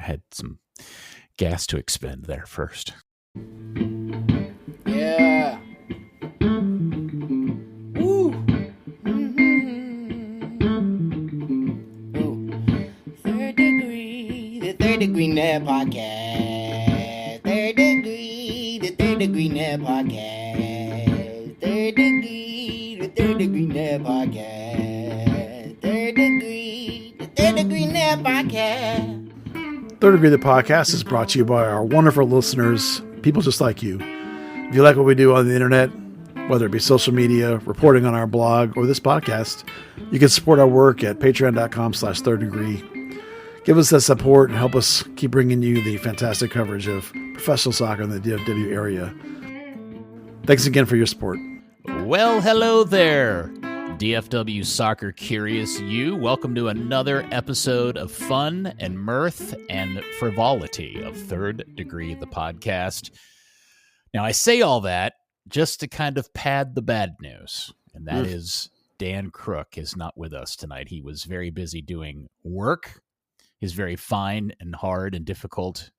had some gas to expend there first. Yeah. Woo. Third Degree, the Third Degree Net Podcast. Third Degree, the Third Degree Net Podcast. Third Degree, the Third Degree Net Podcast. Third Degree, the Third Degree Net Podcast. Third Degree, the podcast, is brought to you by our wonderful listeners, people just like you. If you like what we do on the internet, whether it be social media, reporting on our blog, or this podcast, you can support our work at patreon.com/third degree. Give us that support and help us keep bringing you the fantastic coverage of professional soccer in the DFW area. Thanks again for your support. Well, hello there, DFW soccer curious you. Welcome to another episode of fun and mirth and frivolity of Third Degree, the podcast. Now, I say all that just to kind of pad the bad news, and that is Dan Crooke is not with us tonight. He was very busy doing work, his very fine and hard and difficult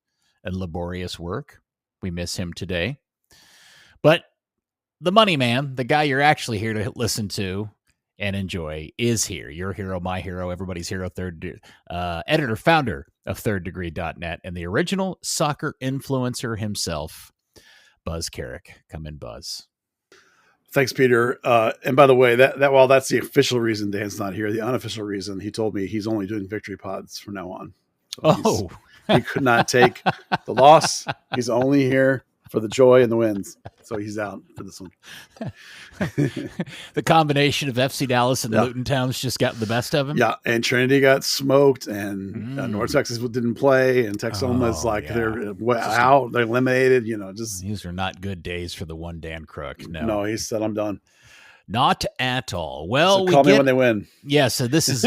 and laborious work. We miss him today. But the money man, the guy you're actually here to listen to and enjoy, is here. Your hero, my hero, everybody's hero, editor, founder of thirddegree.net, and the original soccer influencer himself, Buzz Carrick. Come in, Buzz. Thanks, Peter. And by the way, that while that's the official reason Dan's not here, the unofficial reason, he told me he's only doing victory pods from now on. So he could not take the loss. He's only here for the joy and the wins. So he's out for this one. The combination of FC Dallas and Luton Town's just gotten the best of him. Yeah, and Trinity got smoked, and North Texas didn't play, and Texoma's they're out, they're eliminated. These are not good days for the one Dan Crooke. No, he said, I'm done. Not at all. Well, so call me when they win. Yeah, so this is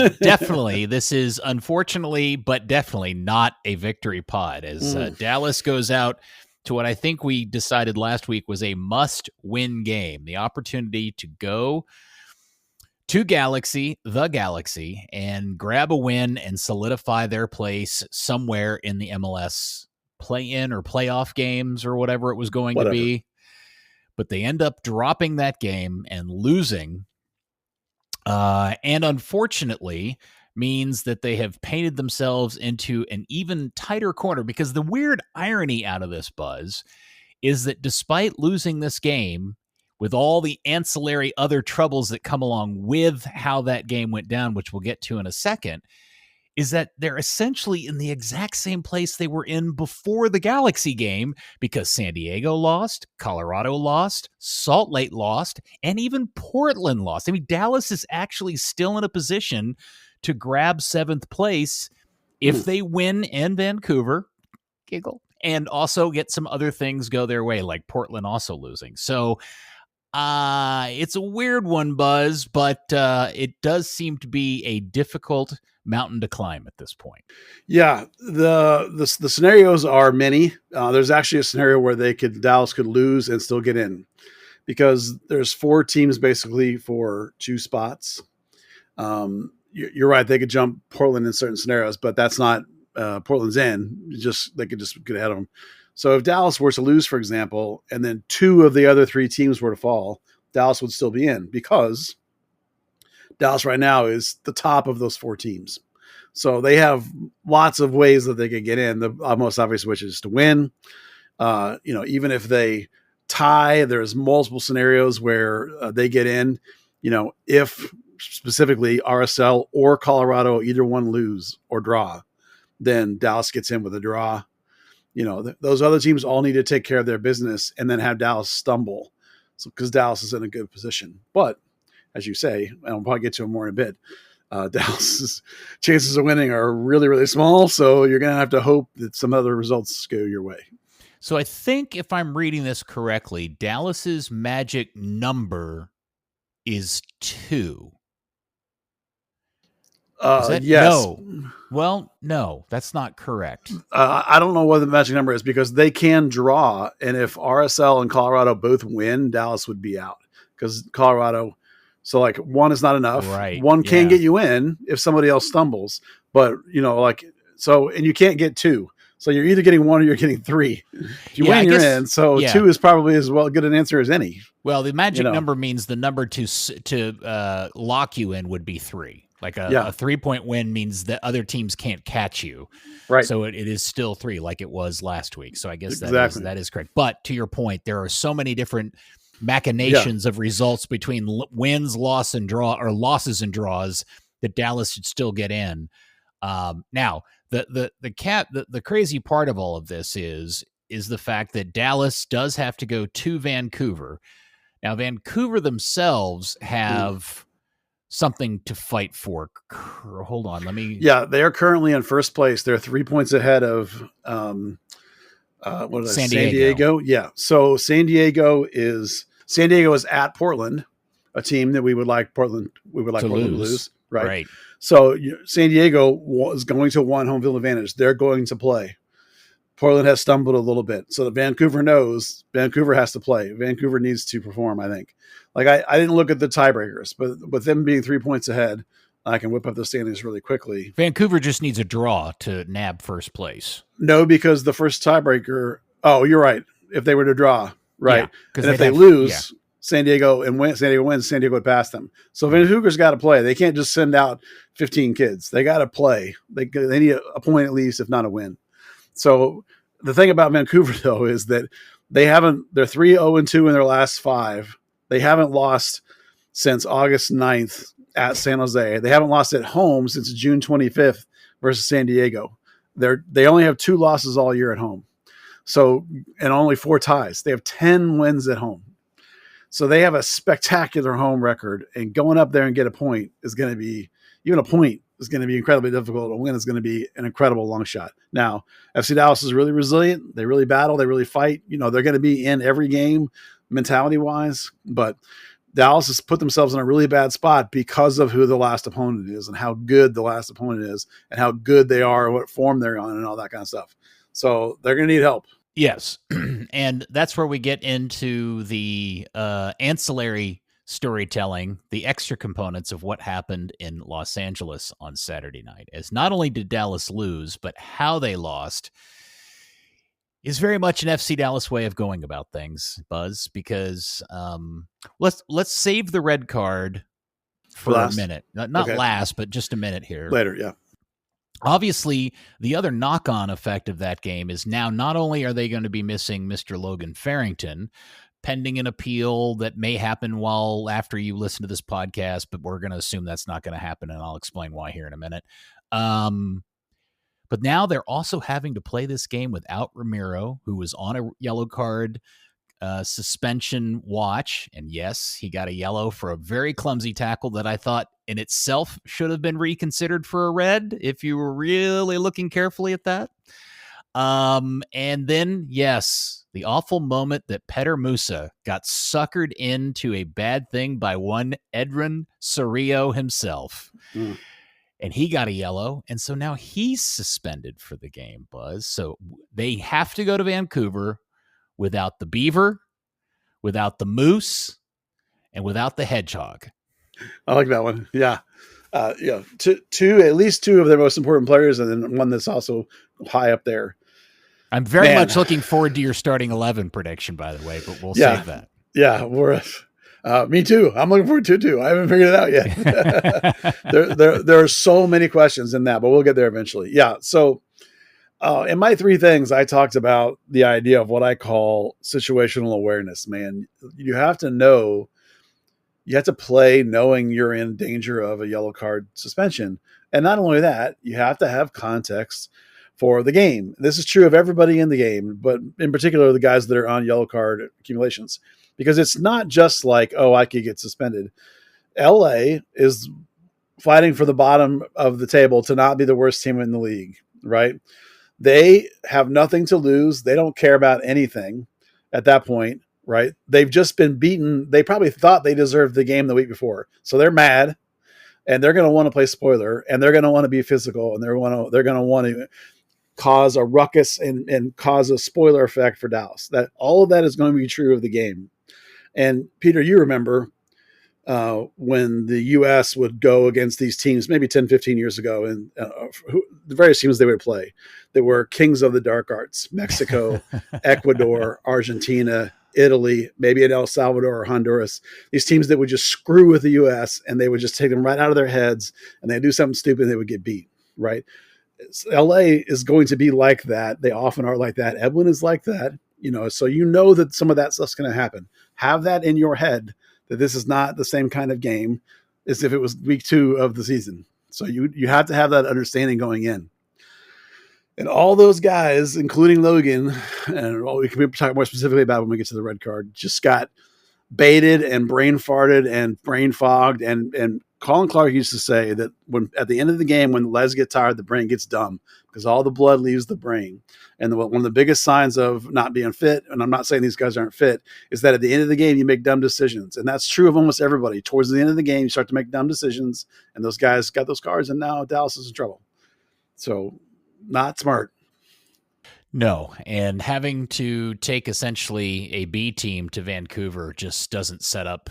unfortunately, but definitely not a victory pod as Dallas goes out to what I think we decided last week was a must-win game. The opportunity to go to the Galaxy, and grab a win and solidify their place somewhere in the MLS play-in or playoff games or whatever it was going to be. But they end up dropping that game and losing. And unfortunately means that they have painted themselves into an even tighter corner, because the weird irony out of this, Buzz, is that despite losing this game, with all the ancillary other troubles that come along with how that game went down, which we'll get to in a second, is that they're essentially in the exact same place they were in before the Galaxy game, because San Diego lost, Colorado lost, Salt Lake lost, and even Portland lost. I mean, Dallas is actually still in a position to grab 7th place if they win in Vancouver, giggle, and also get some other things go their way, like Portland also losing. So it's a weird one, Buzz, but it does seem to be a difficult mountain to climb at this point. Yeah, the scenarios are many. There's actually a scenario where Dallas could lose and still get in, because there's 4 teams basically for 2 spots. You're right. They could jump Portland in certain scenarios, but that's not Portland's in. They could just get ahead of them. So if Dallas were to lose, for example, and then 2 of the other 3 teams were to fall, Dallas would still be in, because Dallas right now is the top of those 4 teams. So they have lots of ways that they could get in. The most obvious which is to win. Even if they tie, there's multiple scenarios where they get in. If specifically RSL or Colorado, either one lose or draw, then Dallas gets in with a draw. Those other teams all need to take care of their business and then have Dallas stumble. So, because Dallas is in a good position. But as you say, and I'll probably get to it more in a bit, Dallas's chances of winning are really, really small. So you're going to have to hope that some other results go your way. So I think if I'm reading this correctly, Dallas's magic number is 2. Yes. No. Well, no, that's not correct. I don't know what the magic number is, because they can draw. And if RSL and Colorado both win, Dallas would be out, because Colorado. So like 1 is not enough. Right. 1 can get you in if somebody else stumbles, but and you can't get 2. So you're either getting 1 or you're getting 3. If you win, you're in. So 2 is probably as well good an answer as any. Well, the magic number means the number to lock you in would be 3. Like a 3-point win means that other teams can't catch you. Right. So it is still 3 like it was last week. So I guess that is correct. But to your point, there are so many different machinations of results between wins, losses and draws that Dallas should still get in. Now, the crazy part of all of this is the fact that Dallas does have to go to Vancouver. Now, Vancouver themselves have something to fight for. Hold on, they are currently in first place. They're 3 points ahead of San Diego. Yeah, so San Diego is at Portland, a team that we would like Portland to lose. Right. So San Diego is going to one home field advantage. They're going to play. Portland has stumbled a little bit. So Vancouver knows Vancouver has to play. Vancouver needs to perform, I think. Like I didn't look at the tiebreakers, but with them being 3 points ahead, I can whip up the standings really quickly. Vancouver just needs a draw to nab first place. No, because the first tiebreaker, you're right. If they were to draw, right. Yeah, and if they lose, San Diego wins, San Diego would pass them. So Vancouver's got to play. They can't just send out 15 kids. They got to play. They need a point at least, if not a win. So the thing about Vancouver, though, is that they're 3-0-2 in their last 5. They haven't lost since August 9th at San Jose. They haven't lost at home since June 25th versus San Diego. They only have 2 losses all year at home. So, and only 4 ties. They have 10 wins at home. So they have a spectacular home record, and going up there and get a point is going to be, even a point is going to be incredibly difficult. A win is going to be an incredible long shot. Now, FC Dallas is really resilient. They really battle. They really fight. They're going to be in every game mentality wise, but Dallas has put themselves in a really bad spot because of who the last opponent is and how good the last opponent is and how good they are and what form they're on and all that kind of stuff. So they're going to need help. Yes. And that's where we get into the ancillary storytelling, the extra components of what happened in Los Angeles on Saturday night. As not only did Dallas lose, but how they lost is very much an FC Dallas way of going about things, Buzz, because let's save the red card for a minute. Not last, but just a minute here. Later, yeah. Obviously, the other knock-on effect of that game is now not only are they going to be missing Mr. Logan Farrington, pending an appeal that may happen after you listen to this podcast, but we're going to assume that's not going to happen, and I'll explain why here in a minute. But now they're also having to play this game without Ramiro, who was on a yellow card suspension watch. And yes, he got a yellow for a very clumsy tackle that I thought in itself should have been reconsidered for a red if you were really looking carefully at that. And then, yes, the awful moment that Petter Musa got suckered into a bad thing by one Edrin Cerrillo himself. And he got a yellow, and so now he's suspended for the game, Buzz. So they have to go to Vancouver without the Beaver, without the Moose, and without the Hedgehog. I like that one. Yeah. At least 2 of their most important players, and then one that's also high up there. I'm very much looking forward to your starting 11 prediction, by the way, but we'll save that. Yeah, me too. I'm looking forward to it too. I haven't figured it out yet. There are so many questions in that, but we'll get there eventually. Yeah. So in my 3 things, I talked about the idea of what I call situational awareness, man. You have to play knowing you're in danger of a yellow card suspension. And not only that, you have to have context for the game. This is true of everybody in the game, but in particular, the guys that are on yellow card accumulations. Because it's not just like, I could get suspended. LA is fighting for the bottom of the table to not be the worst team in the league, right? They have nothing to lose. They don't care about anything at that point, right? They've just been beaten. They probably thought they deserved the game the week before. So they're mad, and they're going to want to play spoiler, and they're going to want to be physical, and they're going to want to cause a ruckus and cause a spoiler effect for Dallas. That all of that is going to be true of the game. And Peter, you remember when the U.S. would go against these teams maybe 10, 15 years ago, and the various teams they would play. They were kings of the dark arts: Mexico, Ecuador, Argentina, Italy, maybe in El Salvador or Honduras. These teams that would just screw with the U.S. and they would just take them right out of their heads, and they'd do something stupid and they would get beat, right? LA is going to be like that. They often are like that. Edwin is like that, so that some of that stuff's going to happen. Have that in your head, that this is not the same kind of game as if it was week 2 of the season. So you have to have that understanding going in. And all those guys, including Logan, and we can talk more specifically about when we get to the red card, just got baited and brain farted and brain fogged. And Colin Clark used to say that when at the end of the game, when the legs get tired, the brain gets dumb because all the blood leaves the brain. And one of the biggest signs of not being fit, and I'm not saying these guys aren't fit, is that at the end of the game, you make dumb decisions. And that's true of almost everybody. Towards the end of the game, you start to make dumb decisions, and those guys got those cards, and now Dallas is in trouble. So not smart. No, and having to take essentially a B team to Vancouver just doesn't set up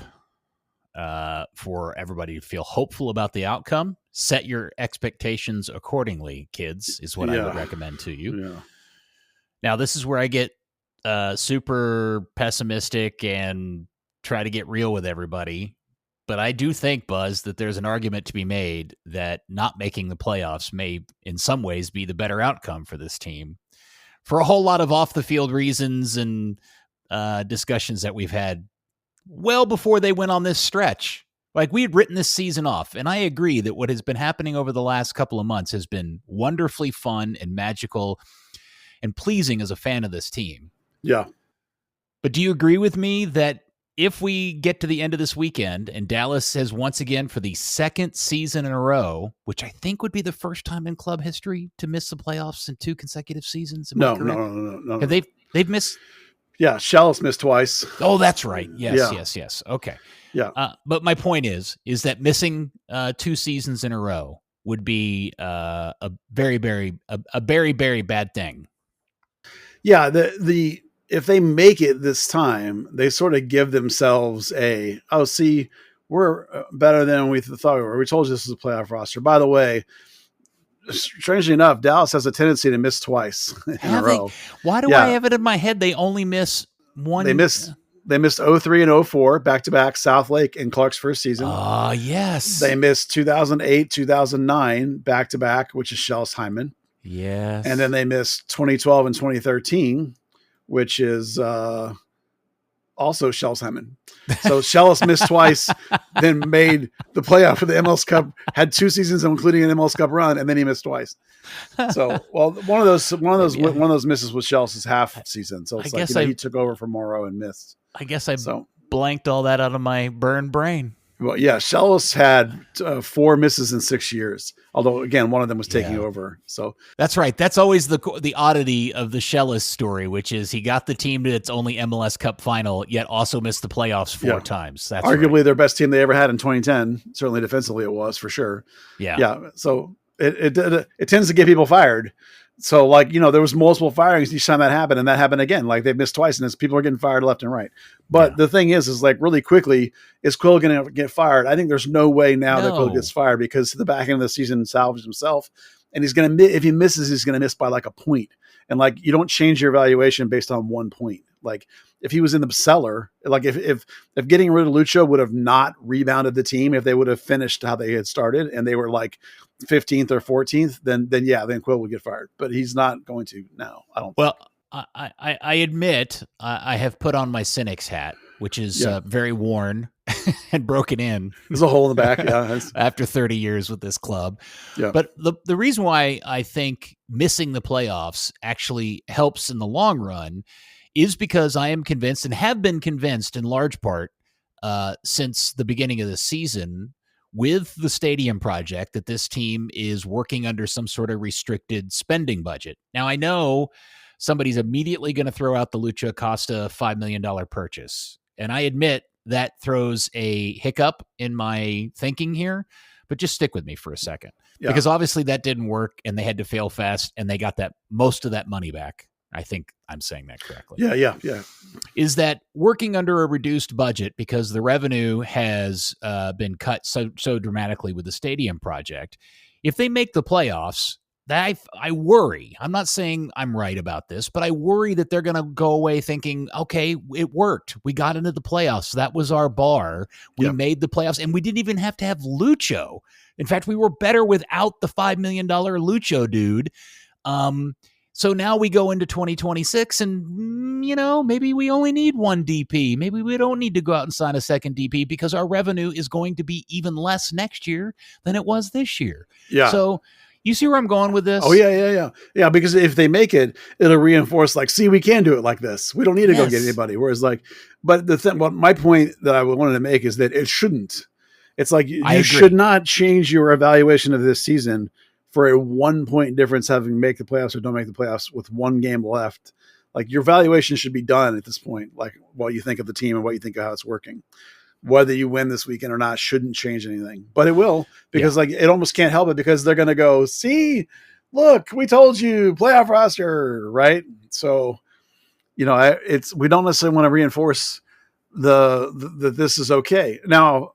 for everybody to feel hopeful about the outcome. Set your expectations accordingly, kids, is what I would recommend to you. Yeah. Now, this is where I get super pessimistic and try to get real with everybody. But I do think, Buzz, that there's an argument to be made that not making the playoffs may, in some ways, be the better outcome for this team for a whole lot of off-the-field reasons and discussions that we've had well before they went on this stretch. Like, we had written this season off, and I agree that what has been happening over the last couple of months has been wonderfully fun and magical and pleasing as a fan of this team. Yeah. But do you agree with me that if we get to the end of this weekend and Dallas has once again for the second season in a row, which I think would be the first time in club history to miss the playoffs in 2 consecutive seasons? No. Have they've missed? Yeah, Shellis missed twice. Oh, that's right. Yes. Okay. Yeah. But my point is that missing 2 seasons in a row would be a very, very bad thing. Yeah. If they make it this time, they sort of give themselves we're better than we thought we were. We told you this was a playoff roster. By the way, strangely enough, Dallas has a tendency to miss twice in a row. Why do I have it in my head they only miss one? They missed 03 and 04 back-to-back, South Lake in Clark's first season. Yes. They missed 2008, 2009 back-to-back, which is Shellis Hyman. Yes. And then they missed 2012 and 2013, which is also Shellis Hyman. So Shellis missed twice, then made the playoff for the MLS Cup, had 2 seasons, including an MLS Cup run, and then he missed twice. So, one of those misses was Shellis' half season. So it's he took over for Morrow and missed. I guess I blanked all that out of my burned brain. Well, yeah, Shellis had 4 misses in 6 years. Although, again, one of them was taking over. So that's right. That's always the oddity of the Shellis story, which is he got the team to its only MLS Cup final, yet also missed the playoffs 4 times. That's arguably their best team they ever had in 2010. Certainly defensively, it was for sure. Yeah. So it tends to get people fired. So, there was multiple firings each time that happened, and that happened again. Like, they've missed twice, and people are getting fired left and right. But the thing is really quickly, is Quill going to get fired? I think there's no way now that Quill gets fired, because the back end of the season salvaged himself, and he's going to, if he misses, he's going to miss by like a point. And you don't change your evaluation based on 1 point. Like, if he was in the cellar, like if getting rid of Lucho would have not rebounded the team, if they would have finished how they had started and they were like 15th or 14th, then Quill would get fired. But he's not going to now. I don't. Well, I admit I have put on my cynic's hat, which is very worn and broken in. There's a hole in the back. Yeah, after 30 years with this club. Yeah. But the reason why I think missing the playoffs actually helps in the long run is because I am convinced, and have been convinced in large part since the beginning of the season with the stadium project, that this team is working under some sort of restricted spending budget. Now, I know somebody's immediately going to throw out the Lucho Acosta $5 million purchase. And I admit that throws a hiccup in my thinking here, but just stick with me for a second. Because obviously that didn't work, and they had to fail fast, and they got most of that money back. I think I'm saying that correctly. Yeah. Is that working under a reduced budget because the revenue has been cut so dramatically with the stadium project. If they make the playoffs, I worry. I'm not saying I'm right about this, but I worry that they're going to go away thinking, okay, it worked. We got into the playoffs. That was our bar. We made the playoffs, and we didn't even have to have Lucho. In fact, we were better without the $5 million Lucho dude. So now we go into 2026 and, maybe we only need one DP. Maybe we don't need to go out and sign a second DP because our revenue is going to be even less next year than it was this year. Yeah. So you see where I'm going with this? Oh, yeah. Yeah, because if they make it, it'll reinforce see, we can do it like this. We don't need to go get anybody. Whereas but my point that I wanted to make is that it shouldn't. It's you should not change your evaluation of this season for a 1 point difference, having make the playoffs or don't make the playoffs with one game left. Your valuation should be done at this point. What you think of the team and what you think of how it's working. Whether you win this weekend or not shouldn't change anything, but it will, because it almost can't help it, because they're going to go, see, look, we told you, playoff roster, right? So, we don't necessarily want to reinforce that this is okay. Now,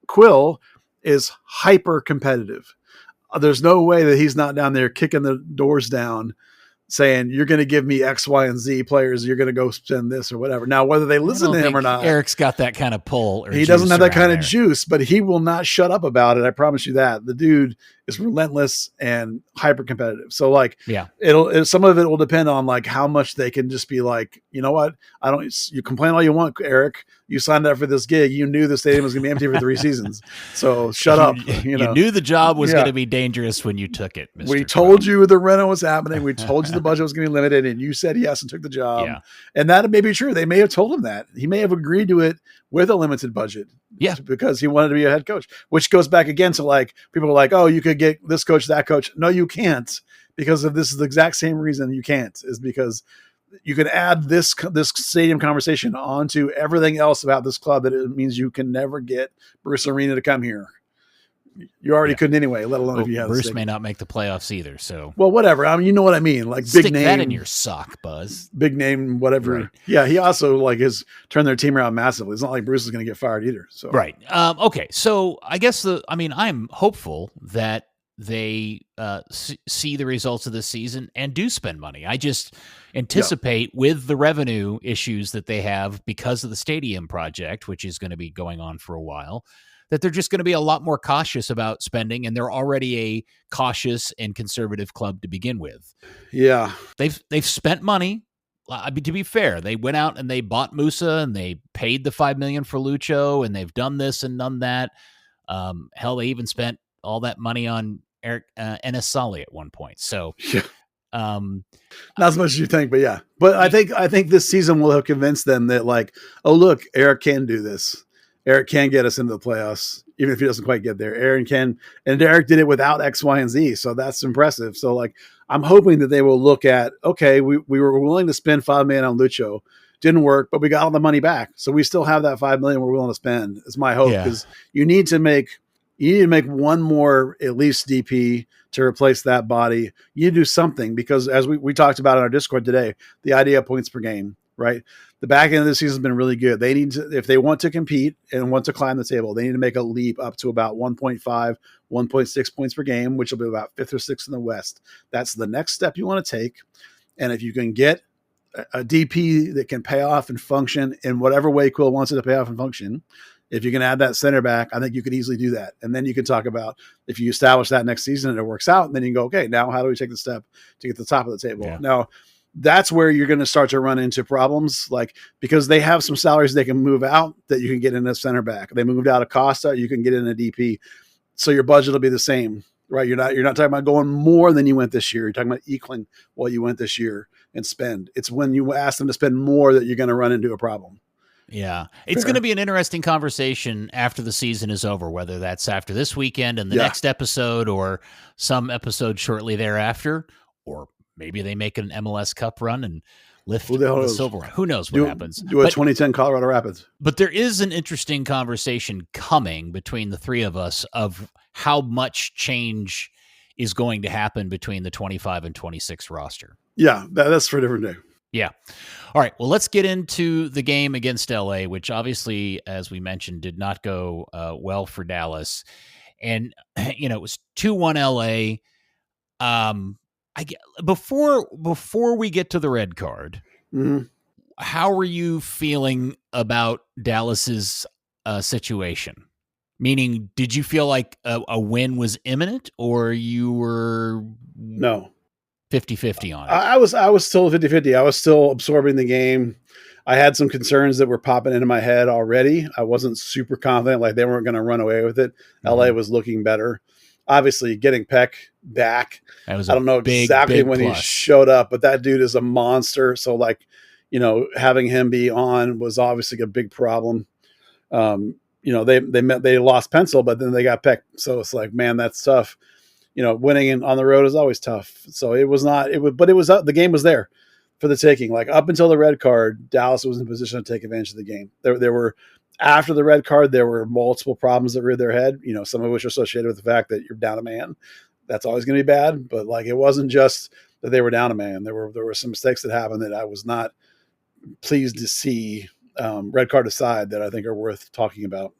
Quill is hyper competitive. There's no way that he's not down there kicking the doors down saying, you're going to give me X, Y, and Z players. You're going to go spend this or whatever. Now, whether they listen to him or not, Eric's got that kind of pull. He doesn't have that kind of juice, but he will not shut up about it. I promise you that. The dude is relentless and hyper competitive. So some of it will depend on how much they can just be you know what? You complain all you want, Eric. You signed up for this gig. You knew the stadium was going to be empty for 3 seasons. So shut up. You knew the job was going to be dangerous when you took it. Mr. We told you the rental was happening. We told you the budget was going to be limited, and you said yes and took the job. Yeah. And that may be true. They may have told him that. He may have agreed to it with a limited budget. Yeah. Because he wanted to be a head coach, which goes back again to people are like, oh, you could get this coach, that coach. No, you can't, because of this is the exact same reason you can't, is because you can add this stadium conversation onto everything else about this club that it means you can never get Bruce Arena to come here. You already couldn't anyway, let alone if you have Bruce may not make the playoffs either. So whatever. I mean, you know what I mean? Stick big name, that in your sock, Buzz. Big name, whatever. Right. Yeah, he also has turned their team around massively. It's not like Bruce is going to get fired either. So right. Okay. So I guess I'm hopeful that they see the results of this season and do spend money. I just anticipate with the revenue issues that they have because of the stadium project, which is going to be going on for a while, that they're just going to be a lot more cautious about spending, and they're already a cautious and conservative club to begin with. Yeah. They've spent money. To be fair, they went out and they bought Musa and they paid the $5 million for Lucho, and they've done this and done that. Hell, they even spent all that money on Eric Enesali at one point. So not as much as you think, but yeah. But I think this season will have convinced them that oh, look, Eric can do this. Eric can get us into the playoffs, even if he doesn't quite get there. Aaron can, and Eric did it without X, Y, and Z. So that's impressive. So I'm hoping that they will look at, okay, we were willing to spend $5 million on Lucho. Didn't work, but we got all the money back. So we still have that $5 million we're willing to spend. It's my hope, because you need to make one more at least DP to replace that body. You need to do something, because as we talked about in our Discord today, the idea of points per game, right? The back end of the season has been really good. They need to, if they want to compete and want to climb the table, they need to make a leap up to about 1.5, 1.6 points per game, which will be about 5th or 6th in the West. That's the next step you want to take. And if you can get a DP that can pay off and function in whatever way Quill wants it to pay off and function, if you can add that center back, I think you could easily do that. And then you can talk about, if you establish that next season and it works out, and then you can go, okay, now how do we take the step to get to the top of the table? Yeah. Now, that's where you're going to start to run into problems, because they have some salaries they can move out that you can get in a center back. They moved out of Costa, you can get in a DP. So your budget will be the same, right? You're not talking about going more than you went this year. You're talking about equaling what you went this year and spend. It's when you ask them to spend more that you're going to run into a problem. Yeah. It's going to be an interesting conversation after the season is over, whether that's after this weekend and the next episode, or some episode shortly thereafter, or maybe they make an MLS Cup run and lift the silverware. Who knows what happens? Do a 2010 Colorado Rapids. But there is an interesting conversation coming between the three of us of how much change is going to happen between the 25 and 26 roster. Yeah, that's for a different day. Yeah. All right. Well, let's get into the game against LA, which obviously, as we mentioned, did not go well for Dallas. And, it was 2-1 LA. Before we get to the red card, how are you feeling about Dallas's situation? Meaning, did you feel like a win was imminent, or you were no 50-50 on it? I was still 50-50. I was still absorbing the game. I had some concerns that were popping into my head already. I wasn't super confident, like they weren't going to run away with it. LA was looking better. Obviously, getting Peck back, I don't know exactly when he showed up, but that dude is a monster. So, having him be on was obviously a big problem. They lost pencil, but then they got Peck. So it's like, man, that's tough. Winning on the road is always tough. So the game was there for the taking. Like up until the red card, Dallas was in position to take advantage of the game. There were, after the red card, there were multiple problems that reared their head, some of which are associated with the fact that you're down a man. That's always going to be bad. But it wasn't just that they were down a man. There were some mistakes that happened that I was not pleased to see, red card aside, that I think are worth talking about.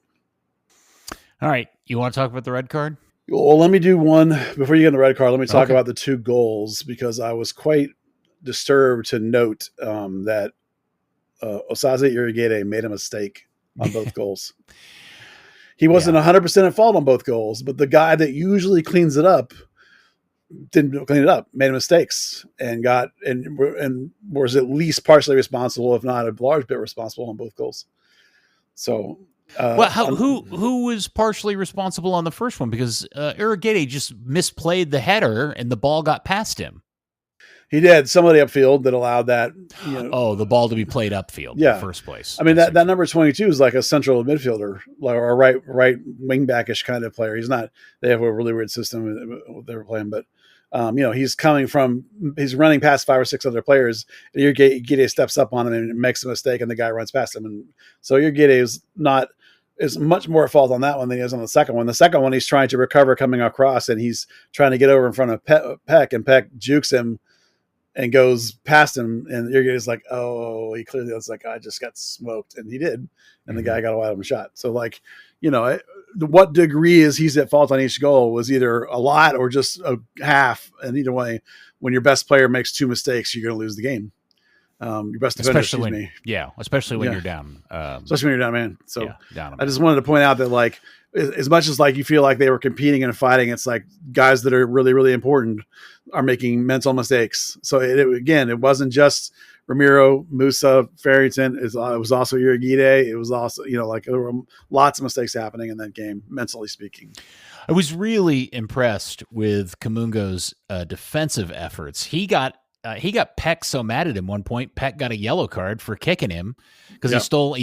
All right. You want to talk about the red card? Well, let me do one before you get in the red card. Let me talk about the 2 goals, because I was quite disturbed to note that Osaze Irigede made a mistake on both goals. He wasn't 100% at fault on both goals, but the guy that usually cleans it up didn't clean it up, made mistakes, and was at least partially responsible, if not a large bit responsible, on both goals. So, who was partially responsible on the first one? Because Irigede just misplayed the header and the ball got past him. He did. Somebody upfield that allowed that. The ball to be played upfield in the first place. I mean, that number 22 is like a central midfielder, or a right wing backish kind of player. He's not. They have a really weird system they were playing, but he's running past 5 or 6 other players. And Irigede steps up on him and makes a mistake, and the guy runs past him. And so Irigede is much more at fault on that one than he is on the second one. The second one, he's trying to recover coming across, and he's trying to get over in front of Peck, and Peck jukes him and goes past him, and Irrigade's like, oh, he clearly was like, I just got smoked, and he did, and the guy got a wide open shot. So, what degree is he's at fault on each goal was either a lot or just a half, and either way, when your best player makes 2 mistakes, you're going to lose the game. Your best defender, especially when you're down. Especially when you're down, man. So down I just wanted to point out that, as much as you feel like they were competing and fighting, it's like guys that are really, really important are making mental mistakes. So it wasn't just Ramiro, Musa, Farrington. It was also Irigede. It was also, there were lots of mistakes happening in that game, mentally speaking. I was really impressed with Kamungo's defensive efforts. He got Peck so mad at him one point. Peck got a yellow card for kicking him because he stole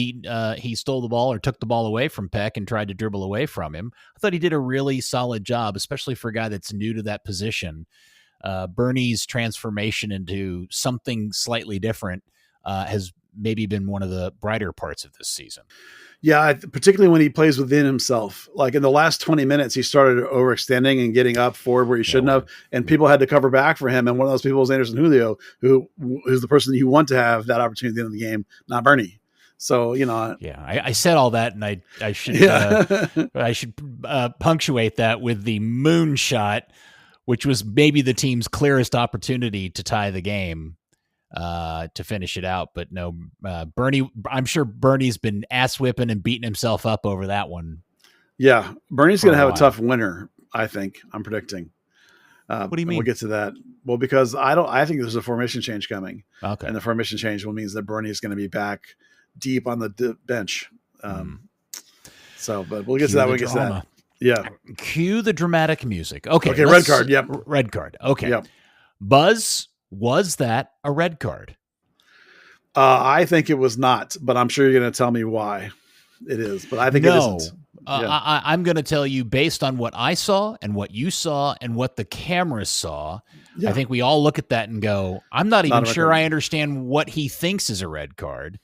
the ball or took the ball away from Peck and tried to dribble away from him. I thought he did a really solid job, especially for a guy that's new to that position. Bernie's transformation into something slightly different has maybe been one of the brighter parts of this season. Yeah, particularly when he plays within himself. Like in the last 20 minutes, he started overextending and getting up forward where he shouldn't have, and people had to cover back for him. And one of those people was Anderson Julio, who is the person that you want to have that opportunity at the end of the game, not Bernie. So, I said all that, and I should punctuate that with the moonshot, which was maybe the team's clearest opportunity to tie the game. To finish it out, but no, Bernie. I'm sure Bernie's been ass whipping and beating himself up over that one. Yeah, Bernie's going to have a tough winter. I think I'm predicting. What do you mean? We'll get to that. Well, because I think there's a formation change coming. Okay, and the formation change means that Bernie is going to be back deep on the bench. So, but we'll get to that. We'll get to that. Yeah. Cue the dramatic music. Okay. Red card. Yep. Red card. Okay. Yep. Buzz. Was that a red card? I think it was not, but I'm sure you're going to tell me why it is. But I think it isn't. I'm going to tell you based on what I saw and what you saw and what the cameras saw. Yeah. I think we all look at that and go, I'm not even sure I understand what he thinks is a red card.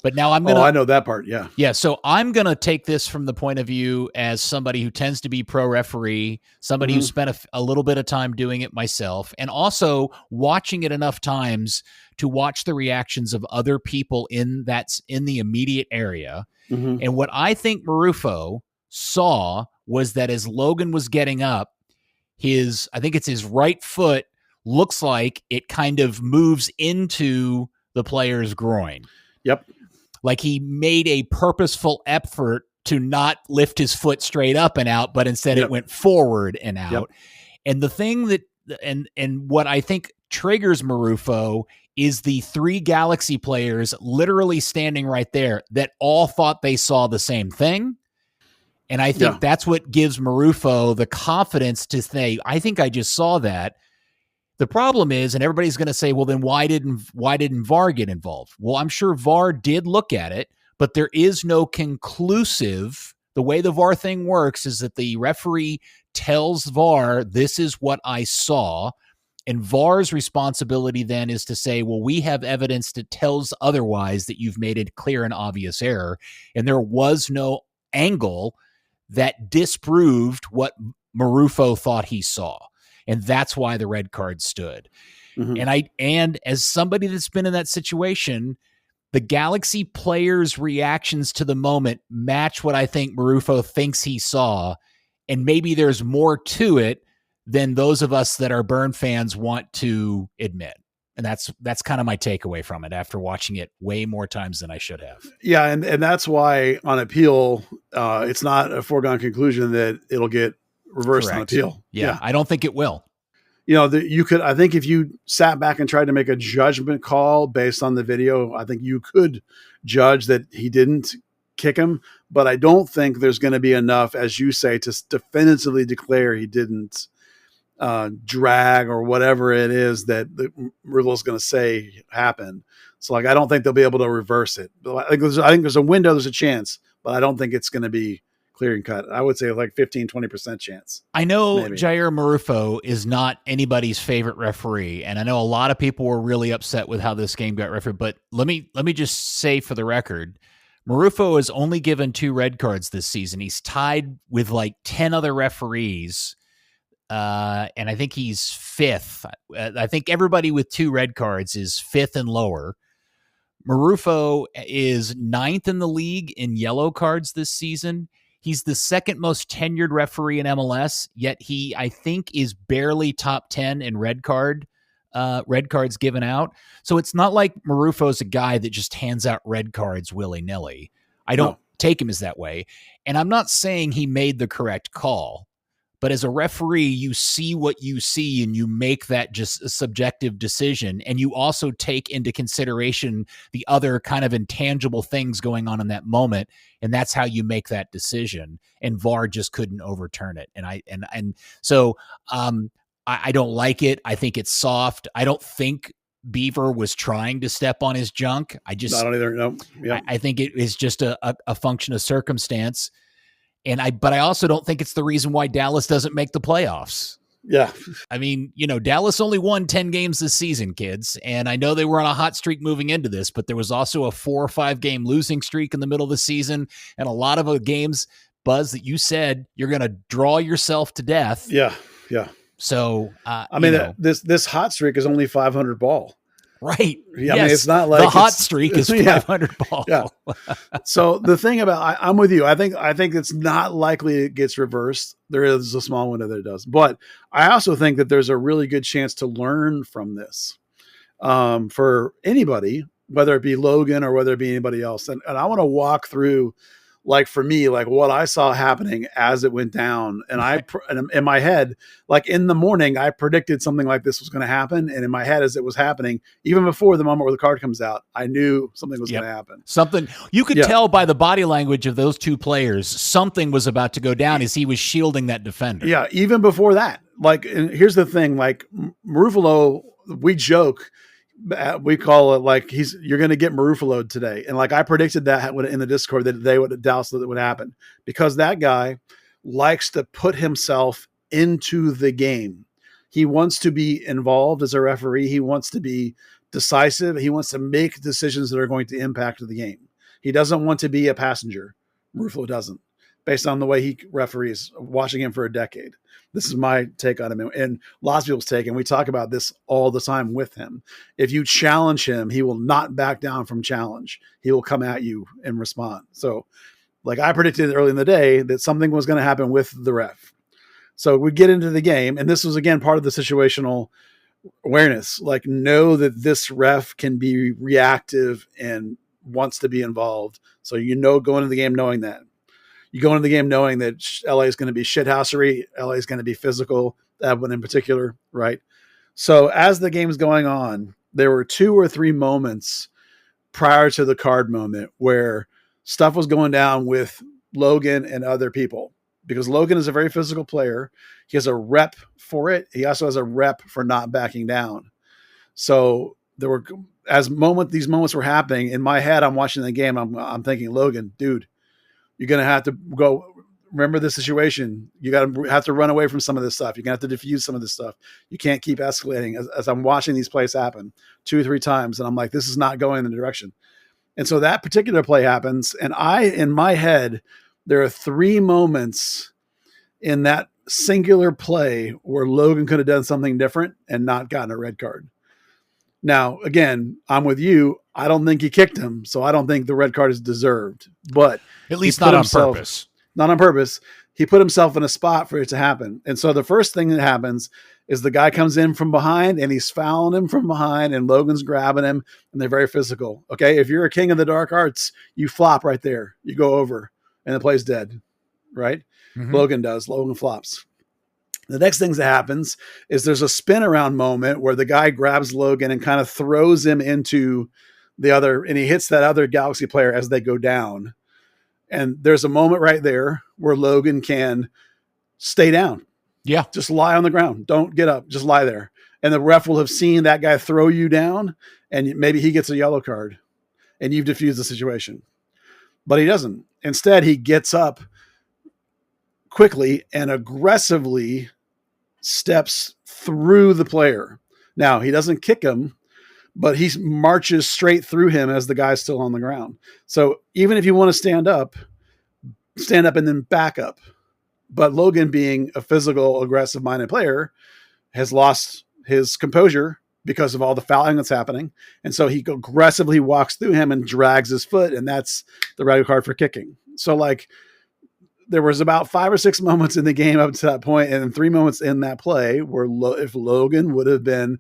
But now I'm Oh, gonna. I know that part. Yeah. Yeah, so I'm going to take this from the point of view as somebody who tends to be pro referee, somebody who spent a little bit of time doing it myself, and also watching it enough times to watch the reactions of other people in the immediate area. And what I think Marufo saw was that as Logan was getting up, I think it's his right foot looks like it kind of moves into the player's groin. Yep. Like he made a purposeful effort to not lift his foot straight up and out, but instead it went forward and out. Yep. And the thing that, and what I think triggers Marufo is the 3 Galaxy players literally standing right there that all thought they saw the same thing. And I think that's what gives Marufo the confidence to say, I think I just saw that. The problem is, and everybody's going to say, well, then why didn't VAR get involved? Well, I'm sure VAR did look at it, but there is no conclusive. The way the VAR thing works is that the referee tells VAR, this is what I saw. And VAR's responsibility then is to say, well, we have evidence that tells otherwise, that you've made a clear and obvious error. And there was no angle that disproved what Marufo thought he saw. And that's why the red card stood. And as somebody that's been in that situation, the Galaxy players' reactions to the moment match what I think Marufo thinks he saw. And maybe there's more to it than those of us that are Burn fans want to admit. And that's kind of my takeaway from it after watching it way more times than I should have. Yeah. And that's why on appeal, it's not a foregone conclusion that it'll get reversed on appeal. Yeah, I don't think it will. You know, I think if you sat back and tried to make a judgment call based on the video, I think you could judge that he didn't kick him, but I don't think there's going to be enough, as you say, to definitively declare he didn't drag or whatever it is that the rule is going to say happened. So I don't think they'll be able to reverse it. I think there's a window, there's a chance, but I don't think it's going to be clear and cut. I would say 15-20% chance. I know maybe. Jair Marufo is not anybody's favorite referee, and I know a lot of people were really upset with how this game got refereed, but let me just say for the record, Marufo has only given 2 red cards this season. He's tied with 10 other referees, and I think he's 5th. I think everybody with 2 red cards is 5th and lower. Marufo is 9th in the league in yellow cards this season. He's the 2nd most tenured referee in MLS, yet he, I think, is barely top 10 in red cards given out. So it's not like Marufo's a guy that just hands out red cards willy-nilly. I don't take him as that way. And I'm not saying he made the correct call, but as a referee, you see what you see and you make that just a subjective decision. And you also take into consideration the other kind of intangible things going on in that moment. And that's how you make that decision. And VAR just couldn't overturn it. So I don't like it. I think it's soft. I don't think Beaver was trying to step on his junk. I don't either. No. Yeah. I think it is just a function of circumstance. But I also don't think it's the reason why Dallas doesn't make the playoffs. Yeah. I mean, Dallas only won 10 games this season, kids. And I know they were on a hot streak moving into this, but there was also a 4 or 5 game losing streak in the middle of the season. And a lot of games, Buzz, that you said you're going to draw yourself to death. Yeah. Yeah. So, this hot streak is only 500 ball. Right. Yeah. Yes. I mean, it's not like the hot streak is 500 ball. Yeah. So the thing about, I'm with you. I think it's not likely it gets reversed. There is a small window that it does, but I also think that there's a really good chance to learn from this for anybody, whether it be Logan or whether it be anybody else. And I want to walk through, for me, what I saw happening as it went down. And in my head, in the morning, I predicted something like this was going to happen. And in my head, as it was happening, even before the moment where the card comes out, I knew something was going to happen. Something you could tell by the body language of those 2 players, something was about to go down as he was shielding that defender. Yeah. Even before that, and here's the thing, Marufalo, we joke, we call it you're going to get Marufalo'd today. And I predicted that in the Discord that Dallas would happen, because that guy likes to put himself into the game. He wants to be involved as a referee. He wants to be decisive. He wants to make decisions that are going to impact the game. He doesn't want to be a passenger. Marufalo doesn't, based on the way he referees, watching him for a decade. This is my take on him, and lots of people's take, and we talk about this all the time with him. If you challenge him, he will not back down from challenge. He will come at you and respond. So, like I predicted early in the day that something was going to happen with the ref. So we get into the game, and this was, again, part of the situational awareness. Like, know that this ref can be reactive and wants to be involved. So, go into the game knowing that. You go into the game knowing that LA is going to be shithousery. LA is going to be physical, that one in particular, right? So as the game's going on, there were 2 or 3 moments prior to the card moment where stuff was going down with Logan and other people, because Logan is a very physical player. He has a rep for it. He also has a rep for not backing down. So there were, these moments were happening in my head, I'm watching the game. I'm thinking, Logan, dude, you're going to have to go. Remember the situation. You have to run away from some of this stuff. You're going to have to diffuse some of this stuff. You can't keep escalating. As I'm watching these plays happen 2 or 3 times, and I'm like, this is not going in the direction. And so that particular play happens, and in my head, there are 3 moments in that singular play where Logan could have done something different and not gotten a red card. Now, again, I'm with you. I don't think he kicked him, so I don't think the red card is deserved. But at least not on purpose. Not on purpose. He put himself in a spot for it to happen. And so the first thing that happens is the guy comes in from behind and he's fouling him from behind, and Logan's grabbing him, and they're very physical. Okay, if you're a king of the dark arts, you flop right there. You go over, and the play's dead, right? Mm-hmm. Logan does. Logan flops. The next thing that happens is there's a spin around moment where the guy grabs Logan and kind of throws him into the other, and he hits that other Galaxy player as they go down. And there's a moment right there where Logan can stay down. Yeah. Just lie on the ground. Don't get up. Just lie there. And the ref will have seen that guy throw you down, and maybe he gets a yellow card and you've diffused the situation. But he doesn't. Instead, he gets up quickly and aggressively steps through the player. Now, he doesn't kick him, but he marches straight through him as the guy's still on the ground. So even if you want to stand up and then back up. But Logan, being a physical, aggressive-minded player, has lost his composure because of all the fouling that's happening. And so he aggressively walks through him and drags his foot, and that's the red card for kicking. So, like, there was about 5 or 6 moments in the game up to that point, and then 3 moments in that play where if Logan would have been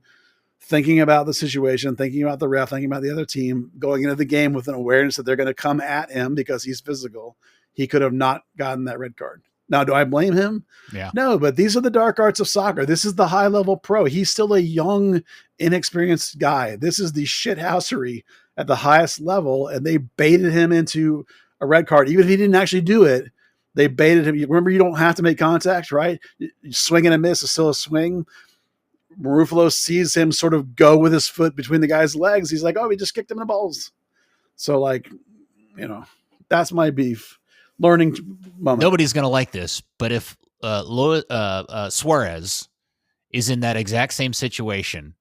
thinking about the situation, thinking about the ref, thinking about the other team, going into the game with an awareness that they're going to come at him because he's physical, he could have not gotten that red card. Now, do I blame him? Yeah. No, but these are the dark arts of soccer. This is the high-level pro. He's still a young, inexperienced guy. This is the shithousery at the highest level, and they baited him into a red card. Even if he didn't actually do it, they baited him. Remember, you don't have to make contact, right? Swing and a miss is still a swing. Marufalo sees him sort of go with his foot between the guy's legs. He's like, oh, he just kicked him in the balls. So, like, that's my beef. Learning moment. Nobody's going to like this, but if Suarez is in that exact same situation,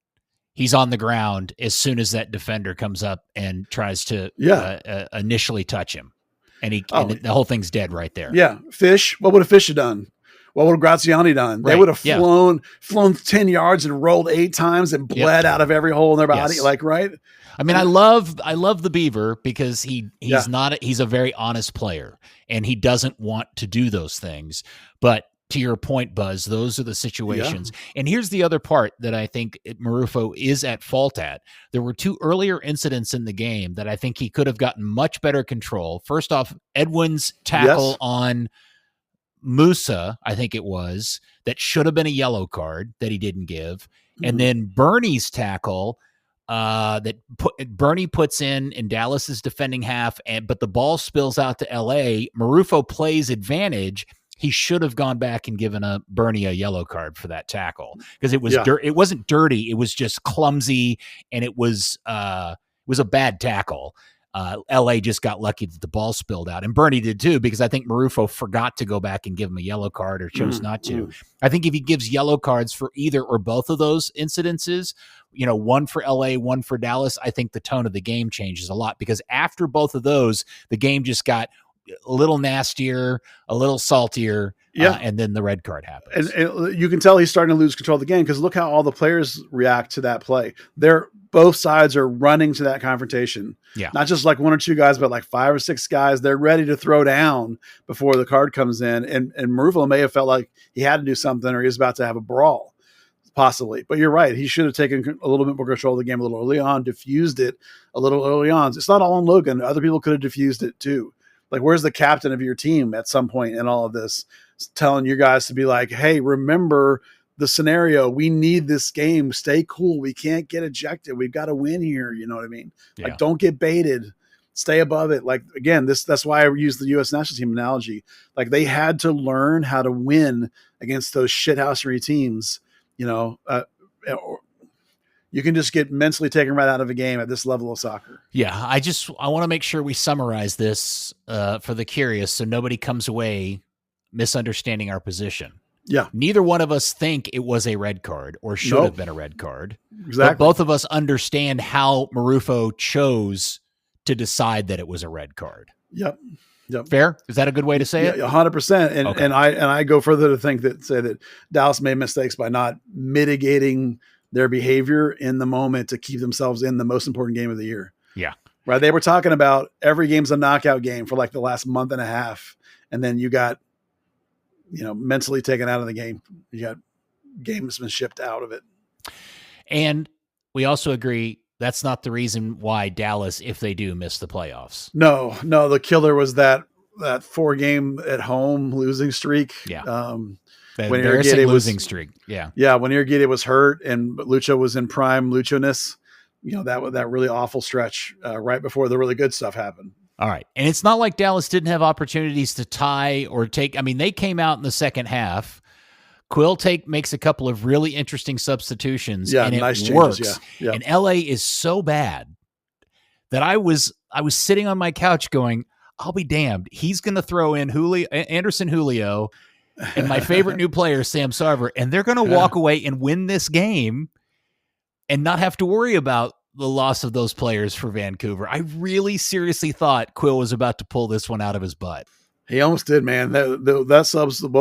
he's on the ground as soon as that defender comes up and tries to initially touch him. And and the whole thing's dead right there. Yeah. Fish. What would a Fish have done? What would Graziani done? Right. They would have flown 10 yards and rolled 8 times and bled out of every hole in their body. Yes. Like, right. I mean, I love the Beaver because he's a very honest player and he doesn't want to do those things. But to your point, Buzz, those are the situations. Yeah. And here's the other part that I think Marufo is at fault at. There were 2 earlier incidents in the game that I think he could have gotten much better control. First off, Edwin's tackle on Musa, I think it was, that should have been a yellow card that he didn't give. Mm-hmm. And then Bernie's tackle that Bernie puts in Dallas's defending half, but the ball spills out to LA. Marufo plays advantage. He should have gone back and given Bernie a yellow card for that tackle because it was it wasn't dirty. It was just clumsy, and it was a bad tackle. LA just got lucky that the ball spilled out, and Bernie did too, because I think Marufo forgot to go back and give him a yellow card or chose not to. I think if he gives yellow cards for either or both of those incidences, one for LA, one for Dallas, I think the tone of the game changes a lot, because after both of those, the game just got a little nastier, a little saltier, and then the red card happens. And you can tell he's starting to lose control of the game, because look how all the players react to that play. Both sides are running to that confrontation. Yeah. Not just like one or two guys, but like 5 or 6 guys. They're ready to throw down before the card comes in. And Marufo may have felt like he had to do something, or he was about to have a brawl, possibly. But you're right. He should have taken a little bit more control of the game a little early on, diffused it a little early on. It's not all on Logan. Other people could have diffused it too. Like, where's the captain of your team at some point in all of this, telling you guys to be like, hey, remember the scenario. We need this game. Stay cool. We can't get ejected. We've got to win here. You know what I mean? Yeah. Like, don't get baited. Stay above it. Like, again, that's why I use the U.S. national team analogy. Like, they had to learn how to win against those shithousery teams. You can just get mentally taken right out of a game at this level of soccer. Yeah, I want to make sure we summarize this for the curious, so nobody comes away misunderstanding our position. Yeah. Neither one of us think it was a red card or should have been a red card. Exactly. But both of us understand how Marufo chose to decide that it was a red card. Yep. Fair? Is that a good way to say it? 100%. And Okay. and I go further to say that Dallas made mistakes by not mitigating their behavior in the moment to keep themselves in the most important game of the year. Yeah. Right. They were talking about every game's a knockout game for like the last month and a half. And then you got, mentally taken out of the game. You got gamesmanship out of it. And we also agree that's not the reason why Dallas, if they do, miss the playoffs. No, the killer was that 4-game at home losing streak. Yeah. When embarrassing losing streak. Yeah. Yeah. When Irgide was hurt and Lucho was in prime Lucho-ness, that really awful stretch right before the really good stuff happened. All right. And it's not like Dallas didn't have opportunities to tie or take. I mean, they came out in the second half. Quill makes a couple of really interesting substitutions, and it nice works. Changes, yeah. And LA is so bad that I was sitting on my couch going, I'll be damned. He's going to throw in Anderson Julio and my favorite new player, Sam Sarver, and they're going to walk away and win this game and not have to worry about the loss of those players for Vancouver. I really seriously thought Quill was about to pull this one out of his butt. He almost did, man. Both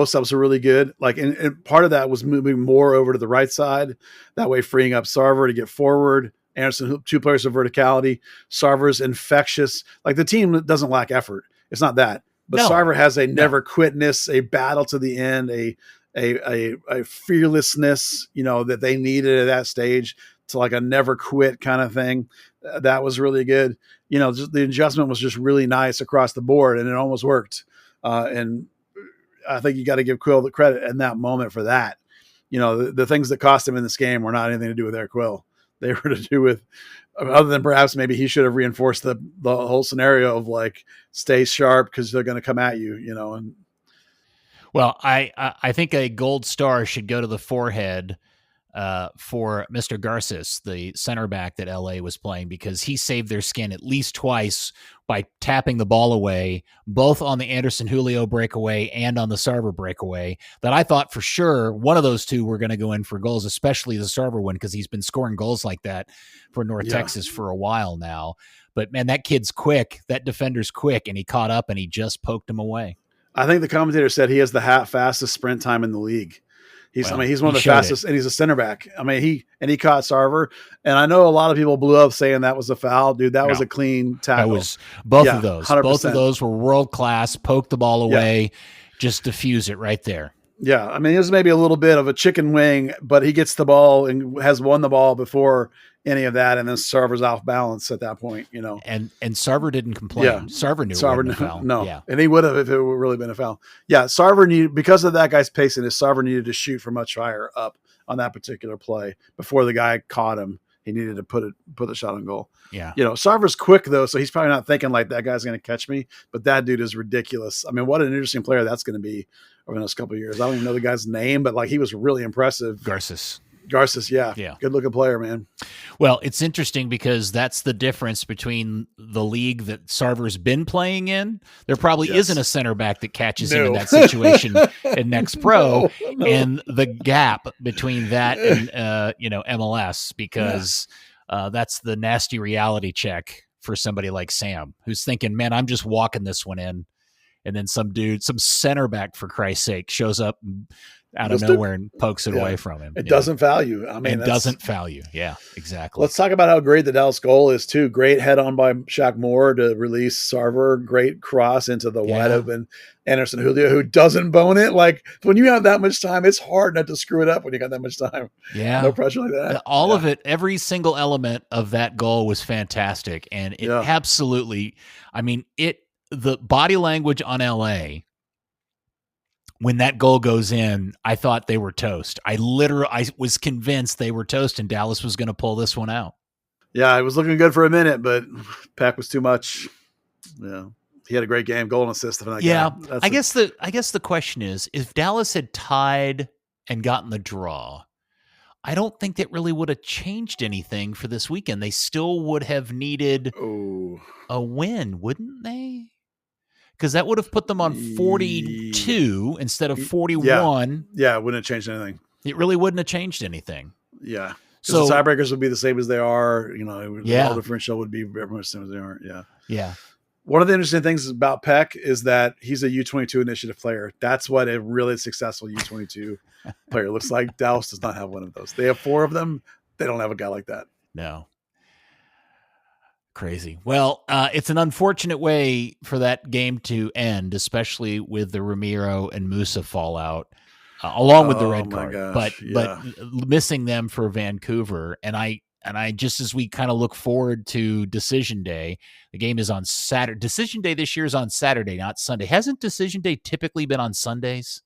subs are really good. Like, and part of that was moving more over to the right side. That way, freeing up Sarver to get forward. Anderson, 2 players of verticality. Sarver's infectious. Like, the team doesn't lack effort. It's not that. But No. Sarver has a never quitness, a battle to the end, a fearlessness, that they needed at that stage, to like a never quit kind of thing. That was really good. Just the adjustment was just really nice across the board, and it almost worked. And I think you got to give Quill the credit in that moment for that. The things that cost him in this game were not anything to do with their Quill. They were to do with, other than perhaps maybe he should have reinforced the whole scenario of like, stay sharp because they're going to come at you, and. Well, I think a gold star should go to the forehead for Mr. Garces, the center back that LA was playing, because he saved their skin at least twice by tapping the ball away, both on the Anderson Julio breakaway and on the Sarver breakaway, that I thought for sure one of those two were going to go in for goals, especially the Sarver one, because he's been scoring goals like that for North Texas for a while now. But man, that kid's quick. That defender's quick, and he caught up and he just poked him away. I think the commentator said he has the fastest sprint time in the league. He's one of the fastest, and he's a center back. I mean, he caught Sarver, and I know a lot of people blew up saying that was a foul, dude. That was a clean tackle. That was both of those. 100%. Both of those were world class. Poke the ball away, just diffuse it right there. Yeah, I mean, it was maybe a little bit of a chicken wing, but he gets the ball and has won the ball before any of that, and then Sarver's off balance at that point, And Sarver didn't complain. Yeah. Sarver knew it wasn't a foul. No, yeah. And he would have if it would really been a foul. Yeah, Sarver needed, because of that guy's pacing, Sarver needed to shoot from much higher up on that particular play before the guy caught him. He needed to put the shot on goal. Yeah. Sarver's quick though, so he's probably not thinking like that guy's going to catch me. But that dude is ridiculous. I mean, what an interesting player that's going to be over the next couple of years. I don't even know the guy's name, but like he was really impressive. Garces, yeah. Good looking player, man. Well, it's interesting because that's the difference between the league that Sarver's been playing in. There probably isn't a center back that catches him in that situation in Next Pro, and the gap between that and MLS, because that's the nasty reality check for somebody like Sam, who's thinking, man, I'm just walking this one in. And then some center back, for Christ's sake, shows up out of nowhere and pokes it away from him. It doesn't foul you. I mean, it doesn't foul you. Yeah, exactly. Let's talk about how great the Dallas goal is, too. Great head on by Shaq Moore to release Sarver. Great cross into the wide open Anderson Julio, who doesn't bone it. Like, when you have that much time, it's hard not to screw it up when you got that much time. Yeah. No pressure like that. All of it, every single element of that goal was fantastic. And it absolutely, I mean, the body language on LA, when that goal goes in, I thought they were toast. I was convinced they were toast and Dallas was going to pull this one out. Yeah, it was looking good for a minute, but Peck was too much. Yeah. He had a great game, goal and assist. I guess the question is, if Dallas had tied and gotten the draw, I don't think that really would have changed anything for this weekend. They still would have needed a win, wouldn't they? Because that would have put them on 42 instead of 41. Yeah, it wouldn't have changed anything. It really wouldn't have changed anything. Yeah. So the tiebreakers would be the same as they are. The all differential would be very much the same as they are. Yeah. Yeah. One of the interesting things about Peck is that he's a U22 initiative player. That's what a really successful U22 player looks like. Dallas does not have one of those. They have 4 of them. They don't have a guy like that. No. Crazy. Well, it's an unfortunate way for that game to end, especially with the Ramiro and Musa fallout, along with the red card. But missing them for Vancouver, and I just, as we kind of look forward to Decision Day, the game is on Saturday. Decision Day this year is on Saturday, not Sunday. Hasn't Decision Day typically been on Sundays?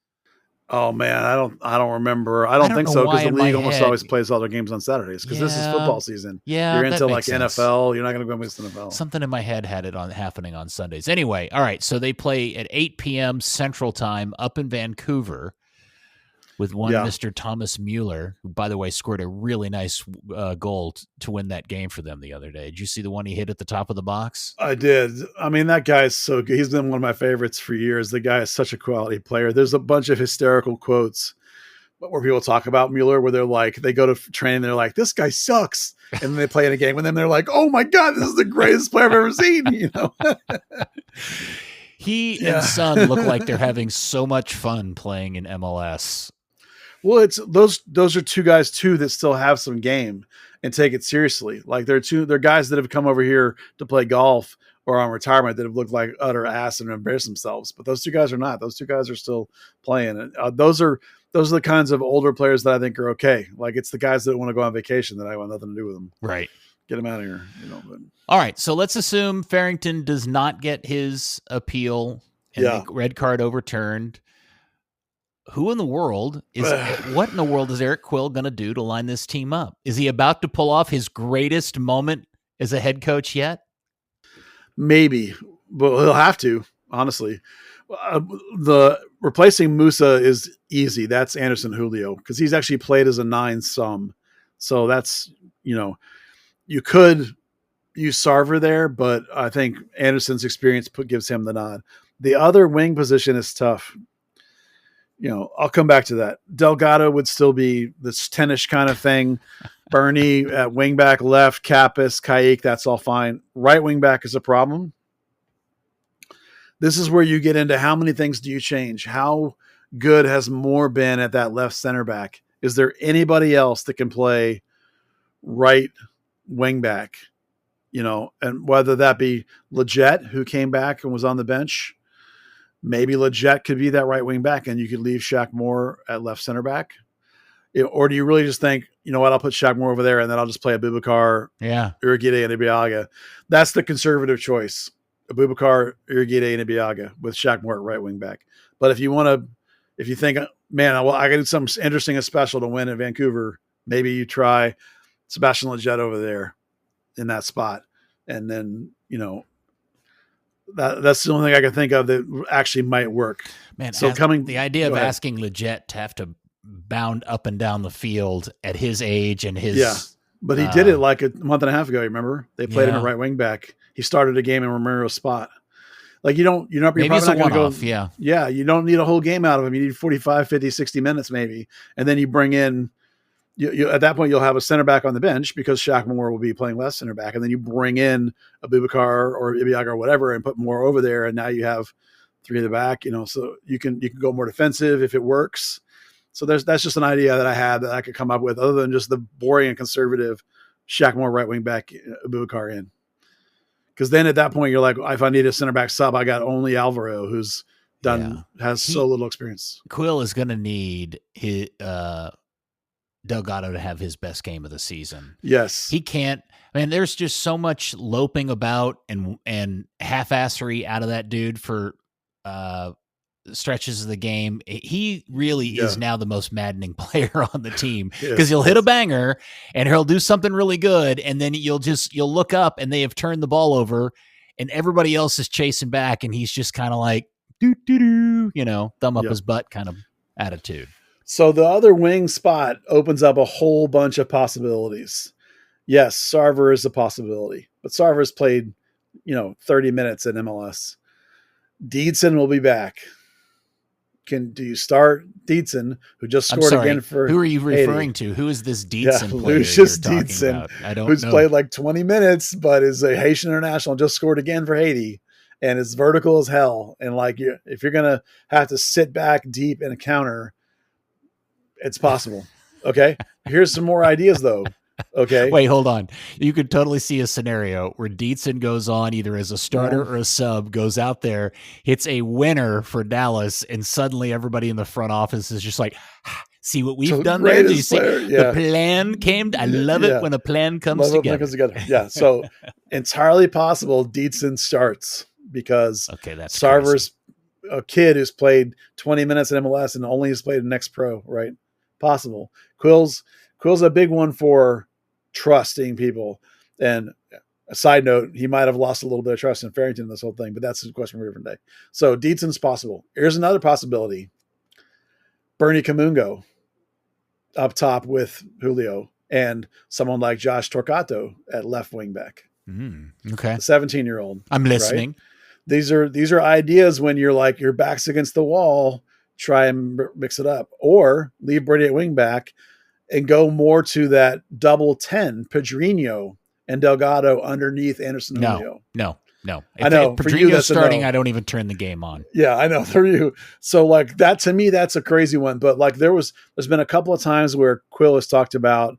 Oh man, I don't remember. I don't think so, because the league almost always plays all their games on Saturdays because this is football season. Yeah, you're into like sense. NFL. You're not going to go miss NFL. Something in my head had it happening on Sundays. Anyway, all right. So they play at 8 p.m. Central Time up in Vancouver with one Mr. Thomas Mueller, who, by the way, scored a really nice goal to win that game for them the other day. Did you see the one he hit at the top of the box? I did. I mean, that guy is so good. He's been one of my favorites for years. The guy is such a quality player. There's a bunch of hysterical quotes where people talk about Mueller, where they're like, they go to training, they're like, this guy sucks. And then they play in a game with him. They're like, oh my God, this is the greatest player I've ever seen. He and Son look like they're having so much fun playing in MLS. Well, it's those are 2 guys too that still have some game and take it seriously. Like they're guys that have come over here to play golf or on retirement that have looked like utter ass and embarrassed themselves. But those 2 guys are not. Those 2 guys are still playing. Those are the kinds of older players that I think are okay. Like it's the guys that want to go on vacation that I want nothing to do with them. Right. Get them out of here. But. All right. So let's assume Farrington does not get his appeal and the red card overturned. What in the world is Eric Quill going to do to line this team up? Is he about to pull off his greatest moment as a head coach yet? Maybe, but he'll have to, honestly. The replacing Musa is easy. That's Anderson Julio, because he's actually played as a 9-some. So that's, you could use Sarver there, but I think Anderson's experience gives him the nod. The other wing position is tough. I'll come back to that. Delgado would still be this 10-ish kind of thing. Bernie at wingback left, Kappas, Kayik, that's all fine. Right wingback is a problem. This is where you get into how many things do you change? How good has Moore been at that left center back? Is there anybody else that can play right wingback? And whether that be Leggett, who came back and was on the bench. Maybe Leggett could be that right wing back and you could leave Shaq Moore at left center back. Or do you really just think, you know what, I'll put Shaq Moore over there and then I'll just play Abubakar, Urquidy, and Ibiaga. That's the conservative choice. Abubakar, Urquidy, and Ibiaga with Shaq Moore at right wing back. But if you think, man, I got to do something interesting and special to win in Vancouver, maybe you try Sebastian Leggett over there in that spot. And then, that's the only thing I can think of that actually might work. Man, so the idea of asking Leggett to have to bound up and down the field at his age and his But he did it like a month and a half ago. Remember, they played him at right wing back. He started a game in Romero's spot. Like you're probably not going to go. Yeah. You don't need a whole game out of him. You need 45, 50, 60 minutes maybe. And then you bring in, you at that point, you'll have a center back on the bench because Shaq Moore will be playing left center back. And then you bring in Abubakar or Ibiaga or whatever and put more over there. And now you have 3 in the back, so you can go more defensive if it works. So that's just an idea that I had that I could come up with other than just the boring and conservative Shaq Moore right wing back Abubakar in. Because then at that point, you're like, if I need a center back sub, I got only Alvaro, who's has so little experience. Quill is going to need his Delgado to have his best game of the season. Yes. He can't. I mean, there's just so much loping about and half-assery out of that dude for stretches of the game. He really is now the most maddening player on the team because he'll hit a banger and he'll do something really good. And then you'll look up and they have turned the ball over and everybody else is chasing back. And he's just kind of like, thumb up his butt kind of attitude. So the other wing spot opens up a whole bunch of possibilities. Yes, Sarver is a possibility, but Sarver's played, 30 minutes in MLS. Deedson will be back. Do you start Deedson, who just scored again for who are you referring to? Who is this Deedson player Lucius you're Deedson, about? I don't who's know. played like 20 minutes, but is a Haitian international, just scored again for Haiti, and is vertical as hell. And like, if you're gonna have to sit back deep in a counter, it's possible. Okay, here's some more ideas though. Okay. Wait, hold on. You could totally see a scenario where Deedson goes on either as a starter or a sub, goes out there, hits a winner for Dallas, and suddenly everybody in the front office is just like, see what we've done there? Do you see the plan came? I love it when a plan comes together. Yeah. So entirely possible Deedson starts because that's Sarver's a kid who's played 20 minutes in MLS and only has played in Next Pro, right? Possible. Quill's a big one for trusting people. And a side note, he might have lost a little bit of trust in Farrington in this whole thing, but that's a question for a different day. So Deedson's possible. Here's another possibility. Bernie Camungo up top with Julio and someone like Josh Torquato at left wing back. Okay. The 17-year-old. I'm listening. Right? These are ideas when you're like, your back's against the wall, try and mix it up, or leave Brady at wing back and go more to that double 10, Pedrinho and Delgado underneath Anderson Julio. No. I know. If Pedrinho's starting, I don't even turn the game on. Yeah, I know. For you. So like that, to me, that's a crazy one. But like there's been a couple of times where Quill has talked about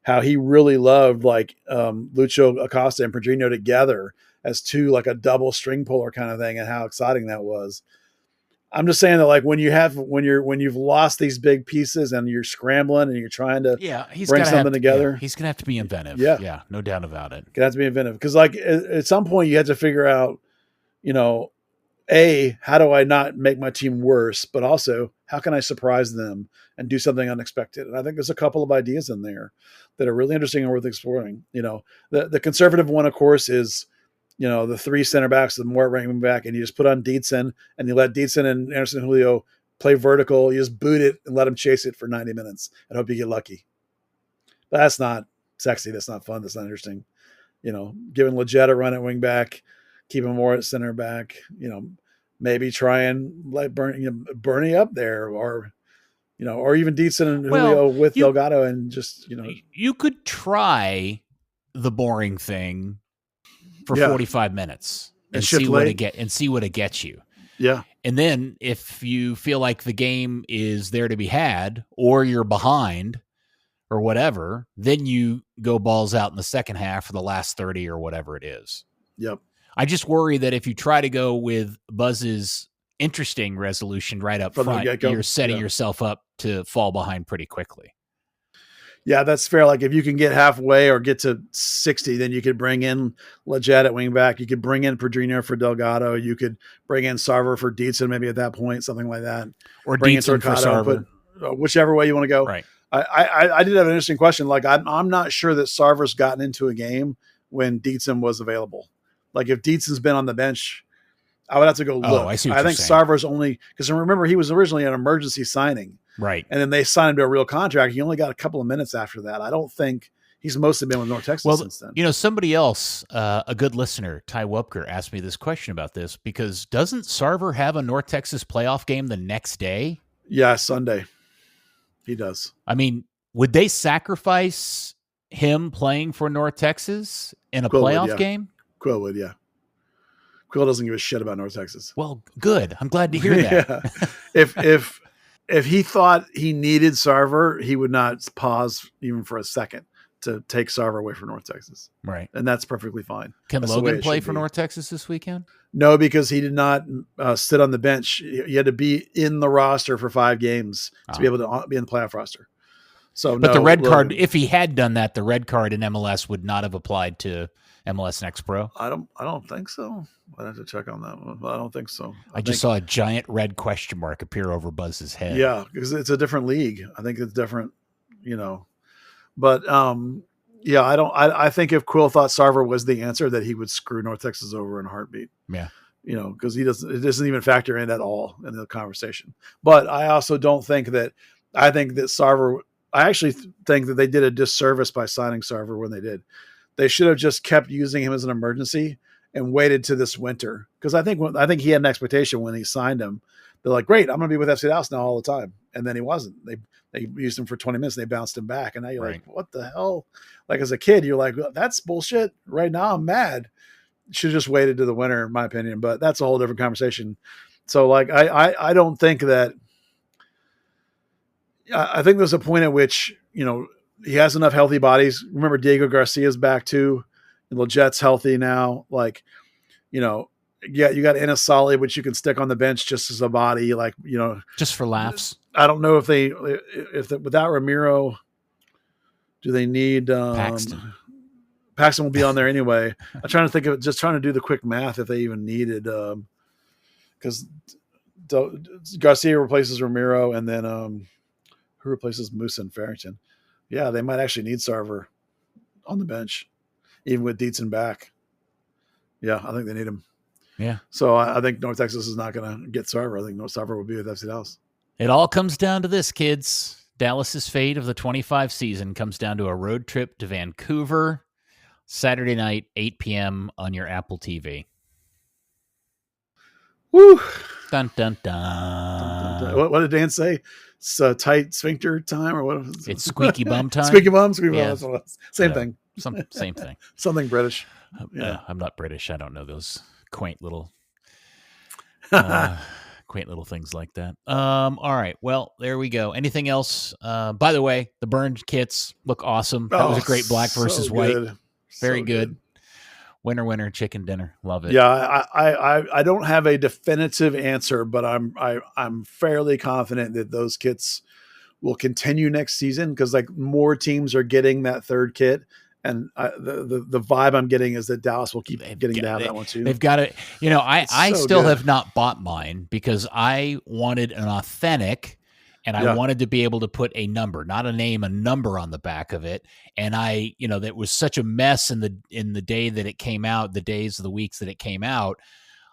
how he really loved like Lucho Acosta and Pedrinho together as two, like a double string puller kind of thing, and how exciting that was. I'm just saying that like when you've lost these big pieces and you're scrambling and you're trying to bring something together, he's going to have to be inventive. Yeah, no doubt about it. Gonna have to be inventive because like at some point you have to figure out, how do I not make my team worse, but also how can I surprise them and do something unexpected? And I think there's a couple of ideas in there that are really interesting and worth exploring. The conservative one, of course, is the 3 center backs, the more right back, and you just put on Deedson and you let Deedson and Anderson Julio play vertical. You just boot it and let them chase it for 90 minutes and hope you get lucky. But that's not sexy. That's not fun. That's not interesting. Giving Leggett a run at wing back, keeping more at center back, maybe try and let Bernie up there or even Deedson and Julio with Delgado and just, You could try the boring thing for 45 minutes and see what it gets you. Yeah. And then if you feel like the game is there to be had or you're behind or whatever, then you go balls out in the second half for the last 30 or whatever it is. Yep. I just worry that if you try to go with Buzz's interesting resolution right up front, you're setting yourself up to fall behind pretty quickly. Yeah, that's fair. Like if you can get halfway or get to 60, then you could bring in Leggett at wing back. You could bring in Pedrinho for Delgado. You could bring in Sarver for Deedson, maybe at that point, something like that. Or bring Deedson for Sarver. Whichever way you want to go. Right. I did have an interesting question. Like I'm not sure that Sarver's gotten into a game when Deedson was available. Like if Deedson's been on the bench, I would have to go look. I see I think saying. Sarver's only because remember he was originally an emergency signing. Right. And then they signed him to a real contract. He only got a couple of minutes after that. I don't think He's mostly been with North Texas Well, since then. you know, somebody else, a good listener, Ty Wupker, asked me this question about this because doesn't Sarver have a North Texas playoff game the next day? Yeah, Sunday. He does. I mean, would they sacrifice him playing for North Texas in a Quill would, playoff yeah. game? Quill would, yeah. Quill doesn't give a shit about North Texas. Well, good. I'm glad to hear that. Yeah. If he thought he needed Sarver, he would not pause even for a second to take Sarver away from North Texas. Right. And that's perfectly fine. Can That's the way Logan it play should for be. North Texas this weekend? No, because he did not sit on the bench. He had to be in the roster for 5 games to be able to be in the playoff roster. So, but no, the red Logan, card, if he had done that, the red card in MLS would not have applied to MLS Next Pro. I don't think so. I'd have to check on that one, but I don't think so. I just saw a giant red question mark appear over Buzz's head. Yeah, because it's a different league. I think it's different, But yeah, I think if Quill thought Sarver was the answer, that he would screw North Texas over in a heartbeat. Yeah. Because it doesn't even factor in at all in the conversation. But I also don't think that. I think that Sarver. I actually think that they did a disservice by signing Sarver when they did. They should have just kept using him as an emergency and waited to this winter. Because I think he had an expectation when he signed him. They're like, great, I'm going to be with FC Dallas now all the time. And then he wasn't. They used him for 20 minutes and they bounced him back. And now you're like, what the hell? Like as a kid, you're like, that's bullshit. Right now I'm mad. Should have just waited to the winter, in my opinion. But that's a whole different conversation. So like, I don't think that. I think there's a point at which, he has enough healthy bodies. Remember, Diego Garcia's back too. And Leget's healthy now. Like, yeah, you got Inasali, which you can stick on the bench just as a body, like, just for laughs. I don't know if without Ramiro, do they need Paxton? Paxton will be on there anyway. I'm trying to think of it, just trying to do the quick math if they even needed, because Garcia replaces Ramiro, and then who replaces Musa and Farrington? Yeah, they might actually need Sarver on the bench, even with Dietzen back. Yeah, I think they need him. Yeah. So I think North Texas is not going to get Sarver. I think North Sarver will be with FC Dallas. It all comes down to this, kids. Dallas's fate of the 25 season comes down to a road trip to Vancouver, Saturday night, 8 p.m. on your Apple TV. Woo! Dun, dun, dun. What did Dan say? It's tight sphincter time, or what? It's squeaky bum time. Squeaky bum. Yeah. That's what it was. Same thing. Same thing. Something British. Yeah. I'm not British. I don't know those quaint little things like that. All right. Well, there we go. Anything else? By the way, the burned kits look awesome. That was a great black versus white. Very good. Winner, chicken dinner. Love it. Yeah, I don't have a definitive answer, but I'm fairly confident that those kits will continue next season, because like more teams are getting that third kit. And the vibe I'm getting is that Dallas will keep getting to have that one too. They've got it. I so still good. have not bought mine because I wanted an authentic, and I wanted to be able to put a number, not a name, a number on the back of it. And that was such a mess in the day that it came out, the days of the weeks that it came out.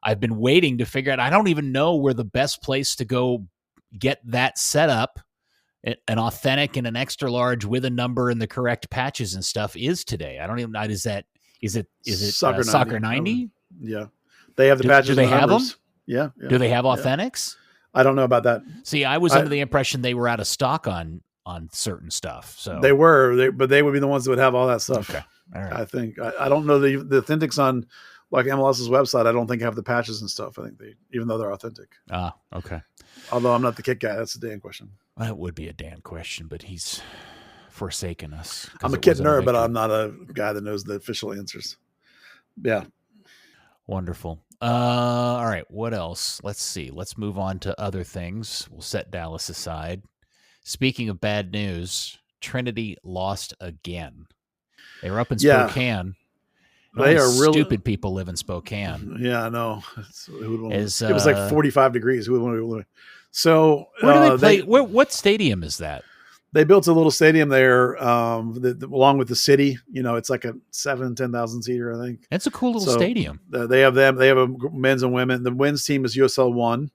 I've been waiting to figure out. I don't even know where the best place to go get that set up, an authentic and an extra large with a number and the correct patches and stuff is today. I don't even know. Is it Soccer 90? Yeah. They have the patches. Do they and have them? numbers. Yeah. Do they have authentics? I don't know about that. See, I was under the impression they were out of stock on certain stuff. So they were, but they would be the ones that would have all that stuff. Okay. All right. I think, I don't know the authentics on like MLS's website. I don't think have the patches and stuff. I think even though they're authentic. Okay. Although I'm not the kit guy. That's a Dan question. That would be a Dan question, but he's forsaken us. I'm a kid nerd, but I'm not a guy that knows the official answers. Yeah. Wonderful. All right. What else? Let's see. Let's move on to other things. We'll set Dallas aside. Speaking of bad news, Trinity lost again. They were up in Spokane. They are really stupid people live in Spokane. Yeah, I know. It was like 45 degrees. Who would want to live? So where do they play? What stadium is that? They built a little stadium there, along with the city. It's like a 10,000 seater, I think. It's a cool little stadium. They have them. They have a men's and women. The men's team is USL 1,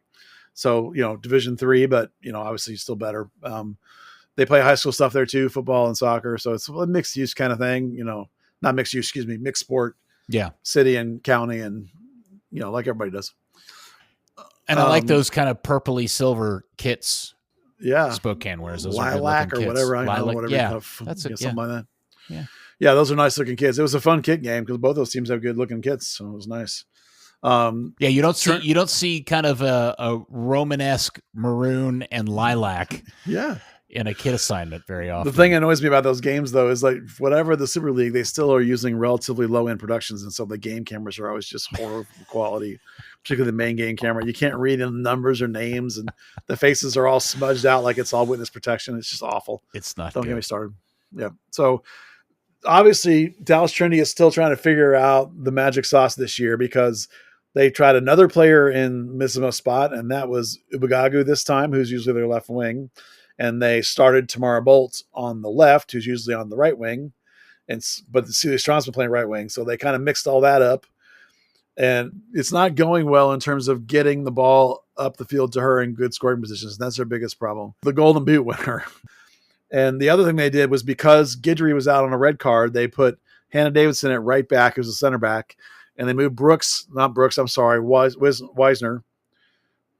so Division 3, but obviously still better. they play high school stuff there too, football and soccer. So it's a mixed use kind of thing, not mixed use, mixed sport. Yeah. City and county and, like everybody does. And I like those kind of purpley silver kits. Yeah. Spokane wears those lilac or whatever. Whatever. Yeah. That's something like that. Yeah. Yeah. Those are nice looking kits. It was a fun kit game because both those teams have good looking kits. So it was nice. You don't see kind of a Romanesque maroon and lilac in a kit assignment very often. The thing that annoys me about those games though is like whatever the Super League, they still are using relatively low end productions, and so the game cameras are always just horrible quality, particularly the main game camera. You can't read in numbers or names, and the faces are all smudged out like it's all witness protection. It's just awful. It's not. Don't get me started. Yeah. So obviously Dallas Trinity is still trying to figure out the magic sauce this year because they tried another player in Missimo spot, and that was Ubagagu this time, who's usually their left wing. And they started Tamara Bolt on the left, who's usually on the right wing. But Celia Strong's been playing right wing. So they kind of mixed all that up. And it's not going well in terms of getting the ball up the field to her in good scoring positions. That's their biggest problem. The Golden Boot winner. And the other thing they did was because Guidry was out on a red card, they put Hannah Davidson at right back, who's a center back. And they moved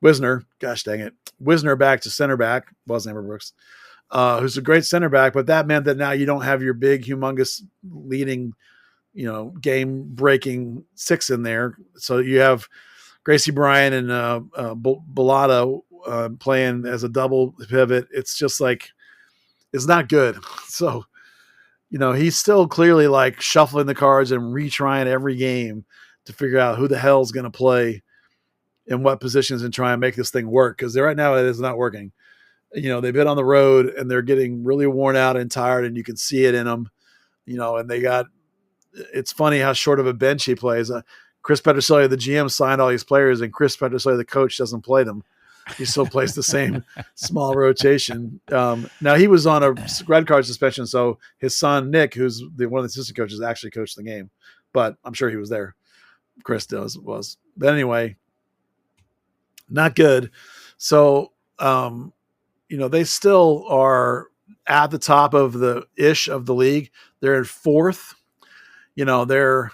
Wisner, gosh dang it, Wisner back to center back, wasn't ever Brooks, who's a great center back, but that meant that now you don't have your big, humongous leading, game-breaking six in there. So you have Gracie Bryan and Bellata playing as a double pivot. It's just like, it's not good. So, he's still clearly like shuffling the cards and retrying every game to figure out who the hell is going to play in what positions and try and make this thing work. Because right now it is not working. They've been on the road and they're getting really worn out and tired, and you can see it in them, and it's funny how short of a bench he plays. Chris Petroselli, the GM, signed all these players, and Chris Petroselli, the coach, doesn't play them. He still plays the same small rotation. Now he was on a red card suspension. So his son, Nick, who's one of the assistant coaches, actually coached the game, but I'm sure he was there. Chris was. But anyway, not good. So, they still are at the top of the league. They're in fourth. They're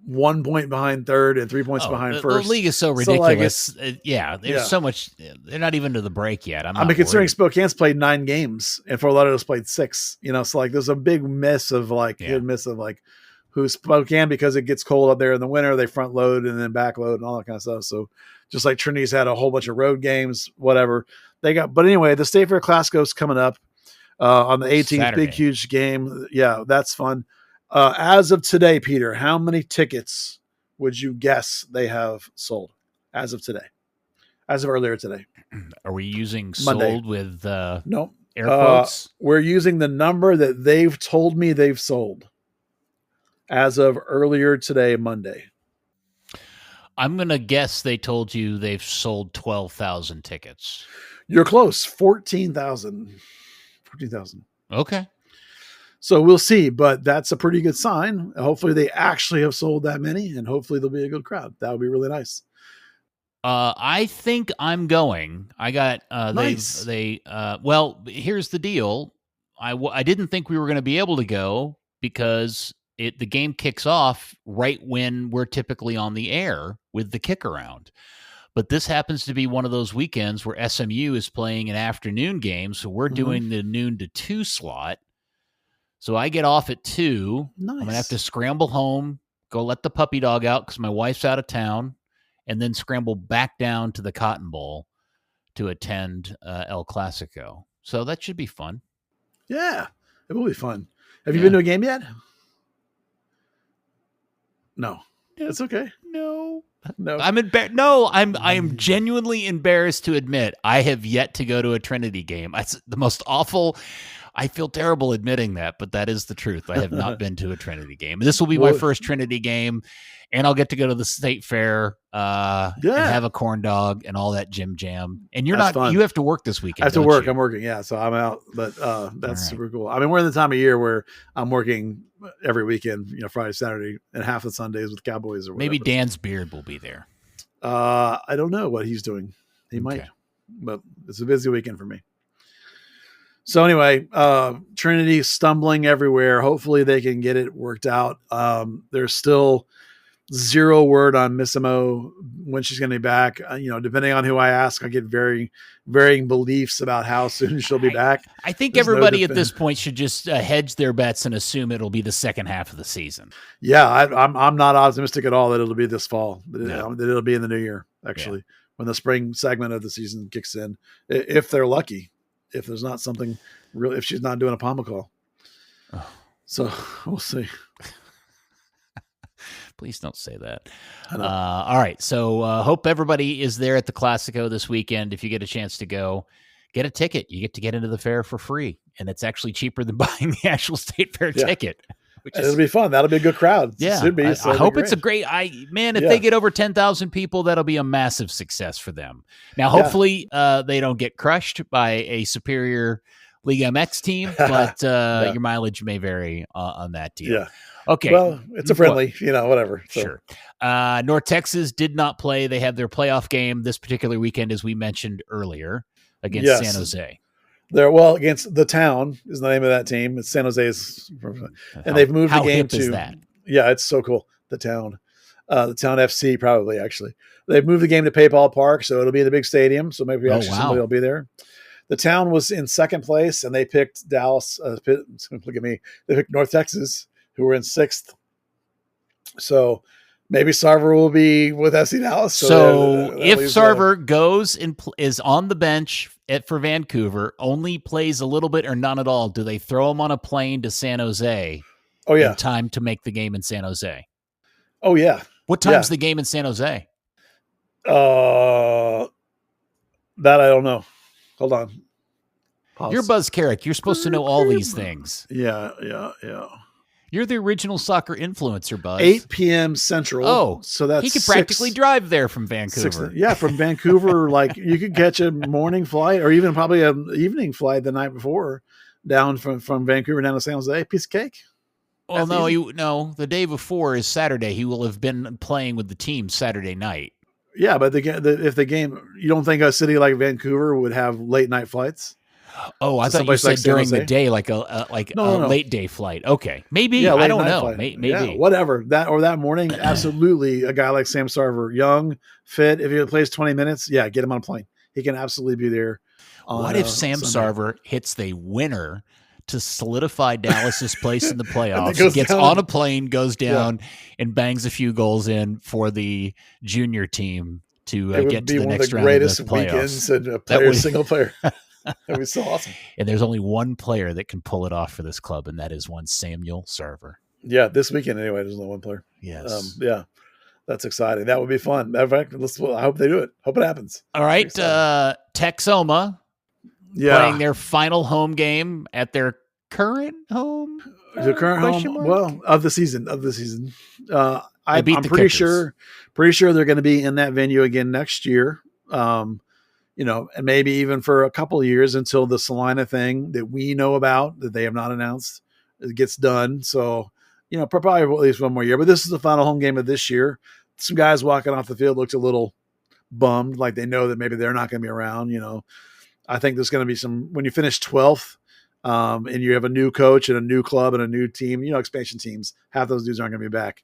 1 point behind third and 3 points behind first. The league is so ridiculous. There's so much. They're not even to the break yet. Considering Spokane's played 9 games and Fort Lauderdale's played 6. So like there's a big miss of who's Spokane, because it gets cold up there in the winter. They front load and then back load and all that kind of stuff. So just like Trinity's had a whole bunch of road games, whatever but anyway, the State Fair Classico's coming up on the 18th. Saturday. Big, huge game. Yeah, that's fun. As of today, Peter, how many tickets would you guess they have sold as of today? As of earlier today. Are we using Monday. Sold with nope. Air quotes? We're using the number that they've told me they've sold as of earlier today, Monday. I'm going to guess they told you they've sold 12,000 tickets. You're close. 14,000. Okay. So we'll see, but that's a pretty good sign. Hopefully they actually have sold that many, and hopefully there'll be a good crowd. That would be really nice. I think I'm going. I got nice. Well, here's the deal. I didn't think we were going to be able to go because the game kicks off right when we're typically on the air with the kick around. But this happens to be one of those weekends where SMU is playing an afternoon game, so we're doing the noon to 2 slot. So I get off at 2. Nice. I'm going to have to scramble home, go let the puppy dog out because my wife's out of town, and then scramble back down to the Cotton Bowl to attend El Clasico. So that should be fun. Yeah, it will be fun. Have you been to a game yet? No. It's okay. No. I'm embarrassed. No, I am genuinely embarrassed to admit I have yet to go to a Trinity game. It's the most awful. I feel terrible admitting that, but that is the truth. I have not been to a Trinity game. This will be my first Trinity game, and I'll get to go to the State Fair and have a corn dog and all that Jim Jam. And you're fun. You have to work this weekend. I have to work. You? I'm working. Yeah, so I'm out. But that's super cool. I mean, we're in the time of year where I'm working every weekend, Friday, Saturday, and half the Sundays with Cowboys or whatever. Maybe Dan's beard will be there. I don't know what he's doing. He might, but it's a busy weekend for me. So anyway, Trinity stumbling everywhere. Hopefully they can get it worked out. There's still zero word on Missimo when she's going to be back. Depending on who I ask, I get varying beliefs about how soon she'll be back. I think everybody at this point should just hedge their bets and assume it'll be the second half of the season. Yeah, I'm not optimistic at all that it'll be this fall. That it'll be in the new year, actually, when the spring segment of the season kicks in, if they're lucky. If there's not something real, if she's not doing a PAMA call. Oh. So we'll see. Please don't say that. All right. So hope everybody is there at the Classico this weekend. If you get a chance to go, get a ticket. You get to get into the fair for free. And it's actually cheaper than buying the actual state fair ticket. It'll be fun. That'll be a good crowd. Yeah. Should be. I hope it's a great, if they get over 10,000 people, that'll be a massive success for them. Now, hopefully they don't get crushed by a superior League MX team, but your mileage may vary on that deal. Yeah. Okay. Well, it's a friendly, whatever. So. Sure. North Texas did not play. They have their playoff game this particular weekend, as we mentioned earlier, against San Jose. Against the Town is the name of that team. It's San Jose's, and they've moved the game to that. Yeah, it's so cool. The Town FC probably actually. They've moved the game to PayPal Park, so it'll be in the big stadium. So maybe somebody will be there. The Town was in second place, and they picked Dallas. Look at me. They picked North Texas, who were in sixth. So maybe Sarver will be with FC Dallas. So if Sarver goes and is on the bench for Vancouver, only plays a little bit or none at all, do they throw him on a plane to San Jose? Oh, yeah. In time to make the game in San Jose? Oh, yeah. What time's the game in San Jose? That I don't know. Hold on. Pause. You're Buzz Carrick. You're supposed to know all these things. Yeah. You're the original soccer influencer, Buzz. 8 p.m. Central. Oh, so that's he could practically drive there from Vancouver. From Vancouver, like you could catch a morning flight or even probably an evening flight the night before down from Vancouver down to San Jose. Piece of cake. Well, the day before is Saturday. He will have been playing with the team Saturday night. Yeah, but if the game, you don't think a city like Vancouver would have late night flights? Oh, I thought you said during the day, like a late day flight. Okay, maybe I don't know. Maybe whatever that morning. Absolutely, a guy like Sam Sarver, young, fit. If he plays 20 minutes, get him on a plane. He can absolutely be there. What if Sam Sarver hits the winner to solidify Dallas's place in the playoffs? Gets on a plane, goes down, and bangs a few goals in for the junior team to get to the next round of the playoffs. Weekends and a single player. That was so awesome. And there's only one player that can pull it off for this club, and that is one Samuel Sarver. Yeah, this weekend anyway, there's only one player. Yes. That's exciting. That would be fun. I hope they do it. Hope it happens. All right. Texoma playing their final home game at their current home. The current home, well, of the season. I'm pretty sure they're going to be in that venue again next year. And maybe even for a couple of years until the Salina thing that we know about that they have not announced gets done. So, probably at least one more year. But this is the final home game of this year. Some guys walking off the field looked a little bummed, like they know that maybe they're not going to be around. I think there's going to be when you finish 12th and you have a new coach and a new club and a new team, expansion teams, half those dudes aren't going to be back.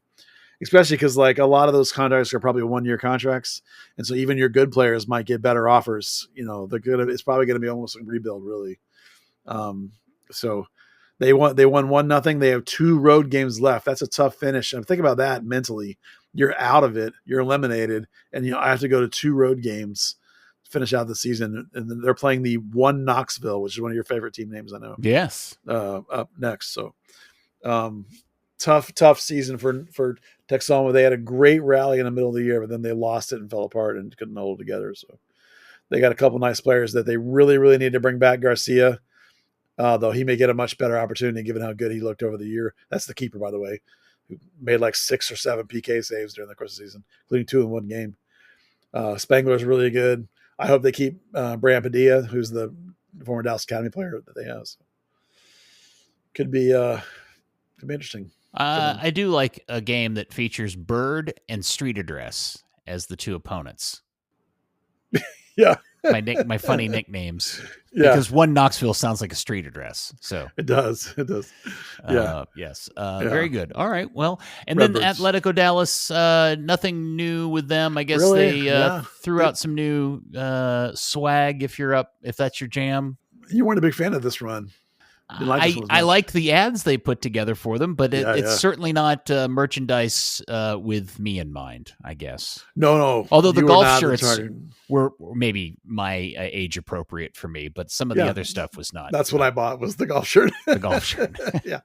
Especially because like a lot of those contracts are probably 1-year contracts. And so even your good players might get better offers. It's probably going to be almost a rebuild really. So they won 1-0. They have 2 road games left. That's a tough finish. And think about that mentally. You're out of it. You're eliminated. And I have to go to 2 road games to finish out the season. And then they're playing the one Knoxville, which is one of your favorite team names, I know. Yes. Up next. So tough season for Texoma. They had a great rally in the middle of the year, but then they lost it and fell apart and couldn't hold it together. So they got a couple nice players that they really, really need to bring back. Garcia, though he may get a much better opportunity given how good he looked over the year. That's the keeper, by the way, who made like 6 or 7 PK saves during the course of the season, including 2 in one game. Spangler's really good. I hope they keep Brian Padilla, who's the former Dallas Academy player that they have. So could be interesting. I do like a game that features Bird and Street Address as the 2 opponents. Yeah. my funny nicknames. Yeah. Because one Knoxville sounds like a street address. So it does. Yeah. Yes. Yeah. Very good. All right. Well, and Redbirds. then Atletico Dallas, nothing new with them. I guess Really? they threw out some new swag if that's your jam. You weren't a big fan of this run. I like the ads they put together for them, but it's certainly not merchandise with me in mind, I guess. No. Although the golf shirts were maybe my age appropriate for me, but some of the other stuff was not. That's what I bought was the golf shirt. The golf shirt. Yeah.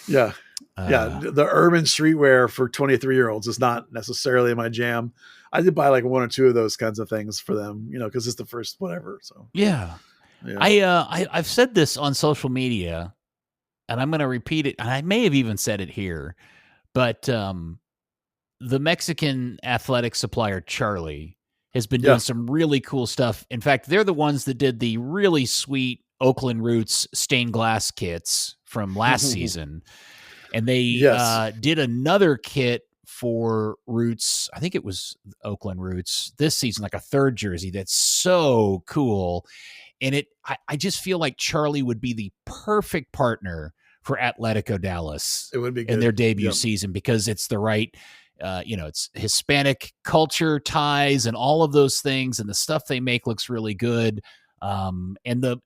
Yeah. The urban streetwear for 23-year-olds is not necessarily my jam. I did buy like one or two of those kinds of things for them, because it's the first whatever. So yeah. I've said this on social media, and I'm going to repeat it. And I may have even said it here, but the Mexican athletic supplier Charlie has been doing some really cool stuff. In fact, they're the ones that did the really sweet Oakland Roots stained glass kits from last season, and they did another kit for Roots. I think it was Oakland Roots this season, like a third jersey. That's so cool. And I just feel like Charlie would be the perfect partner for Atletico Dallas. It would be good in their debut season because it's the right, it's Hispanic culture ties and all of those things, and the stuff they make looks really good. And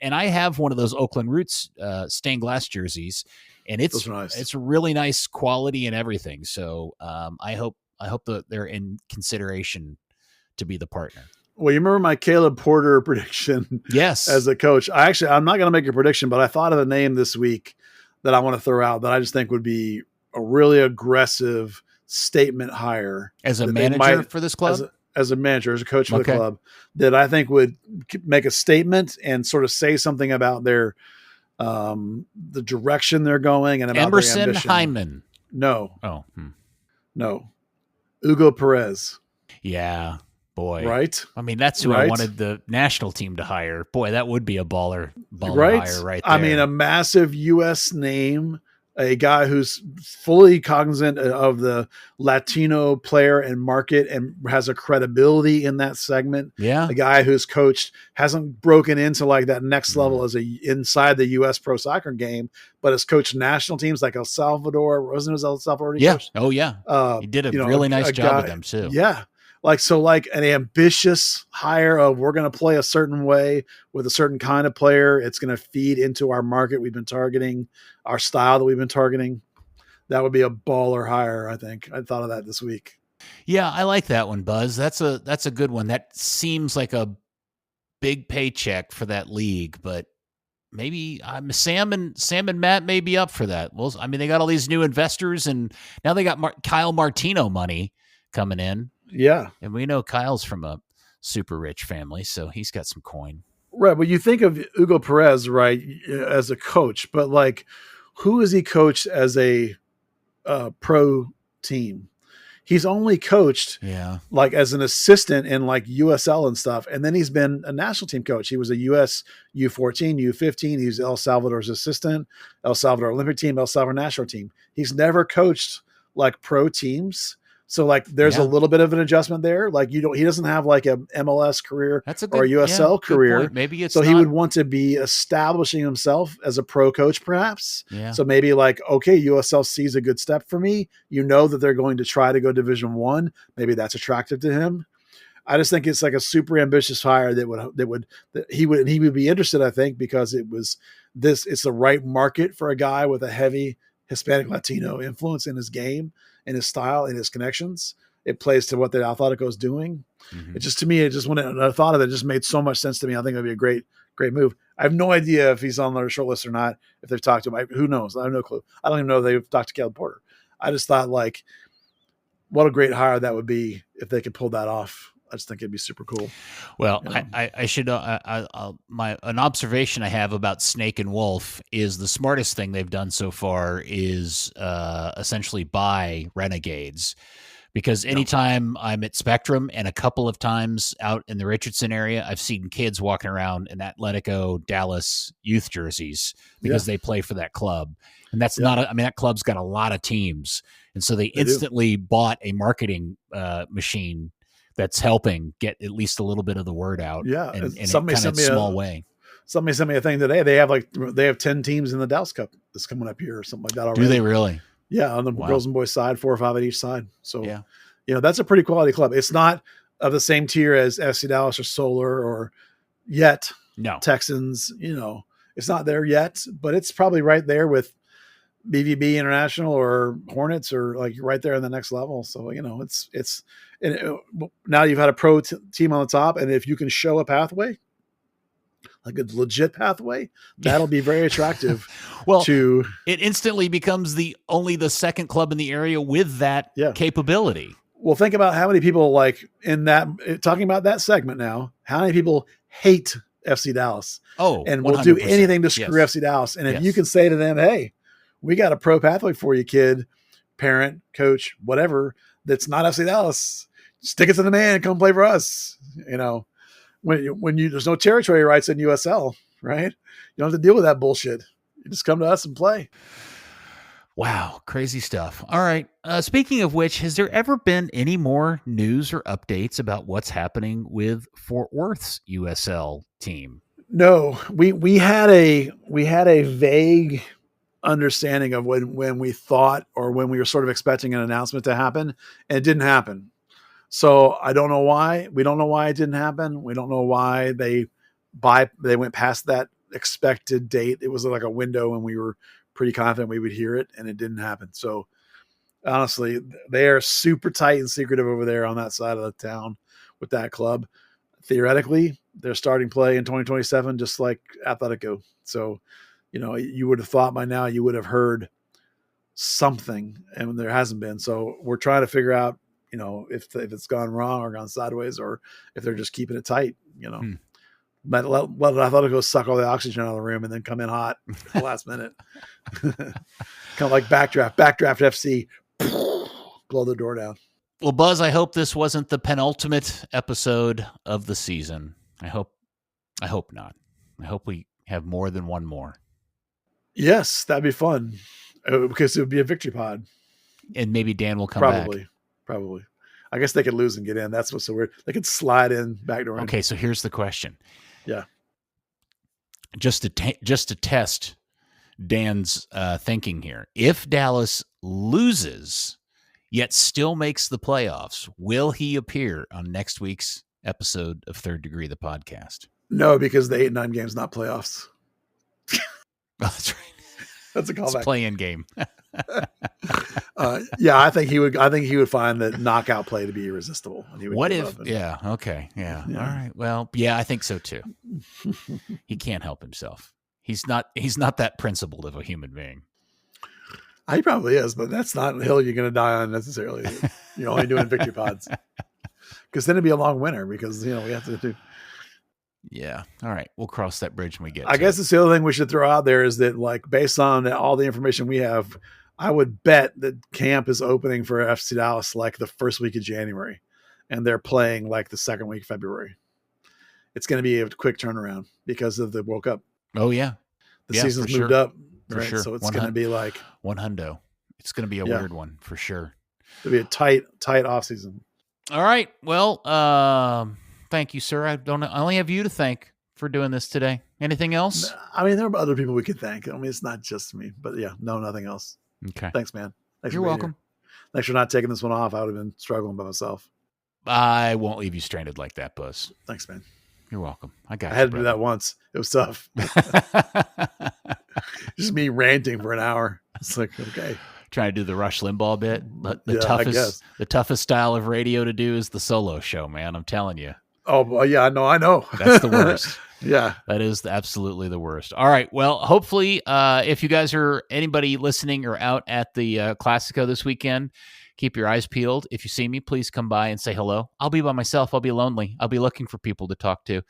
I have one of those Oakland Roots stained glass jerseys, and it's nice. It's really nice quality and everything. So I hope that they're in consideration to be the partner. Well, you remember my Caleb Porter prediction? Yes. As a coach, I'm not going to make a prediction, but I thought of a name this week that I want to throw out that I just think would be a really aggressive statement hire as a manager for this club. As a manager, as a coach for the club, that I think would make a statement and sort of say something about their the direction they're going and about Emerson their ambition. Hyman. No. Oh. No. Hugo Perez. Yeah. Boy. Right? I mean, that's who I wanted the national team to hire. Boy, that would be a baller hire right there. I mean, a massive U.S. name, a guy who's fully cognizant of the Latino player and market and has a credibility in that segment. Yeah. A guy who's coached, hasn't broken into like that next level as inside the U.S. pro soccer game, but has coached national teams like El Salvador. Wasn't it El Salvador? Yeah. Coached? Oh, yeah. He did a really nice job with them, too. Yeah. Like an ambitious hire of we're going to play a certain way with a certain kind of player. It's going to feed into our market we've been targeting, our style that we've been targeting. That would be a baller hire, I think. I thought of that this week. Yeah, I like that one, Buzz. That's a good one. That seems like a big paycheck for that league, but maybe Sam and Matt may be up for that. Well, I mean, they got all these new investors, and now they got Kyle Martino money coming in. Yeah. And we know Kyle's from a super rich family, so he's got some coin. Right. But you think of Hugo Perez, right, as a coach, but like, who is he coached as a pro team? He's only coached like as an assistant in like USL and stuff. And then he's been a national team coach. He was a US U14, U15. He's El Salvador's assistant, El Salvador Olympic team, El Salvador national team. He's never coached like pro teams. So like there's a little bit of an adjustment there. Like he doesn't have like a MLS career or a USL career. Maybe it's he would want to be establishing himself as a pro coach perhaps. Yeah. So maybe like, okay, USL sees a good step for me. You know that they're going to try to go Division 1. Maybe that's attractive to him. I just think it's like a super ambitious hire that he would be interested, I think, because it's the right market for a guy with a heavy Hispanic Latino influence in his game, in his style, in his connections. It plays to what the Atletico is doing. Mm-hmm. It just, to me, when I thought of it, it just made so much sense to me. I think it'd be a great move. I have no idea if he's on their short list or not, if they've talked to him. Who knows? I have no clue. I don't even know if they've talked to Caleb Porter. I just thought like, what a great hire that would be if they could pull that off. I just think it'd be super cool. Well, I should an observation I have about Snake and Wolf is the smartest thing they've done so far is essentially buy Renegades, because anytime I'm at Spectrum and a couple of times out in the Richardson area, I've seen kids walking around in Atletico Dallas youth jerseys because they play for that club. And that's that club's got a lot of teams. And so they instantly bought a marketing machine that's helping get at least a little bit of the word out. Yeah, and in somebody kind of sent me small way. Somebody sent me a thing today. They have 10 teams in the Dallas Cup that's coming up here or something like that already. Do they really? Yeah, on the girls and boys side, 4 or 5 on each side. So, yeah, that's a pretty quality club. It's not of the same tier as FC Dallas or Solar or yet. No. Texans, it's not there yet, but it's probably right there with BVB International or Hornets or like right there in the next level. So, now you've had a pro team on the top, and if you can show a pathway, like a legit pathway, that'll be very attractive. It instantly becomes only the second club in the area with that capability. Well, think about how many people talking about that segment now, how many people hate FC Dallas. Oh, and will do anything to screw FC Dallas. And if you can say to them, hey, we got a pro pathway for you, kid, parent, coach, whatever, that's not FC Dallas, stick it to the man, come play for us. When there's no territory rights in USL, right? You don't have to deal with that bullshit. You just come to us and play. Wow. Crazy stuff. All right. Speaking of which, has there ever been any more news or updates about what's happening with Fort Worth's USL team? No, we had a vague understanding of when we thought or when we were sort of expecting an announcement to happen, and it didn't happen. So I don't know why. We don't know why it didn't happen. We don't know why they went past that expected date. It was like a window when we were pretty confident we would hear it, and it didn't happen. So honestly, they are super tight and secretive over there on that side of the town with that club. Theoretically, they're starting play in 2027, just like Atletico. So, you would have thought by now you would have heard something, and there hasn't been. So we're trying to figure out, if it's gone wrong or gone sideways, or if they're just keeping it tight, Let Atletico suck all the oxygen out of the room and then come in hot at the last minute. Kind of like backdraft FC, blow the door down. Well, Buzz, I hope this wasn't the penultimate episode of the season. I hope not. I hope we have more than one more. Yes, that'd be fun because it would be a victory pod. And maybe Dan will come back. Probably. I guess they could lose and get in. That's what's so weird. They could slide in backdoor. Okay, so here's the question. Yeah. Just to test Dan's thinking here. If Dallas loses, yet still makes the playoffs, will he appear on next week's episode of Third Degree, the podcast? No, because the 8-9 game's not playoffs. Oh, that's right. That's a callback. It's a play-in game. I think he would find that knockout play to be irresistible. And he would okay. Yeah. All right. Well, yeah, I think so too. He can't help himself. He's not that principled of a human being. He probably is, but that's not a hill you're going to die on necessarily. You're only doing victory pods. Because then it'd be a long winter because, we have to do. Yeah. All right. We'll cross that bridge when we get I guess it's the other thing we should throw out there is that, like, based on all the information we have, I would bet that camp is opening for FC Dallas like the first week of January, and they're playing like the second week of February. It's going to be a quick turnaround because of the World Cup. Oh, yeah. The season's moved up. Right? Sure. So it's going to be like 100. It's going to be a weird one for sure. It'll be a tight off season. All right. Well, thank you, sir. I only have you to thank for doing this today. Anything else? I mean, there are other people we could thank. I mean, it's not just me, but nothing else. Okay. Thanks, man. You're welcome. Thanks for not taking this one off. I would have been struggling by myself. I won't leave you stranded like that, Buzz. Thanks, man. You're welcome. I had to do that once. It was tough. Just me ranting for an hour. It's like, okay. Trying to do the Rush Limbaugh bit. The toughest style of radio to do is the solo show, man. I'm telling you. Oh, well, yeah, I know. That's the worst. Yeah. That is absolutely the worst. All right. Well, hopefully, if you guys are anybody listening or out at the Classico this weekend, keep your eyes peeled. If you see me, please come by and say hello. I'll be by myself. I'll be lonely. I'll be looking for people to talk to.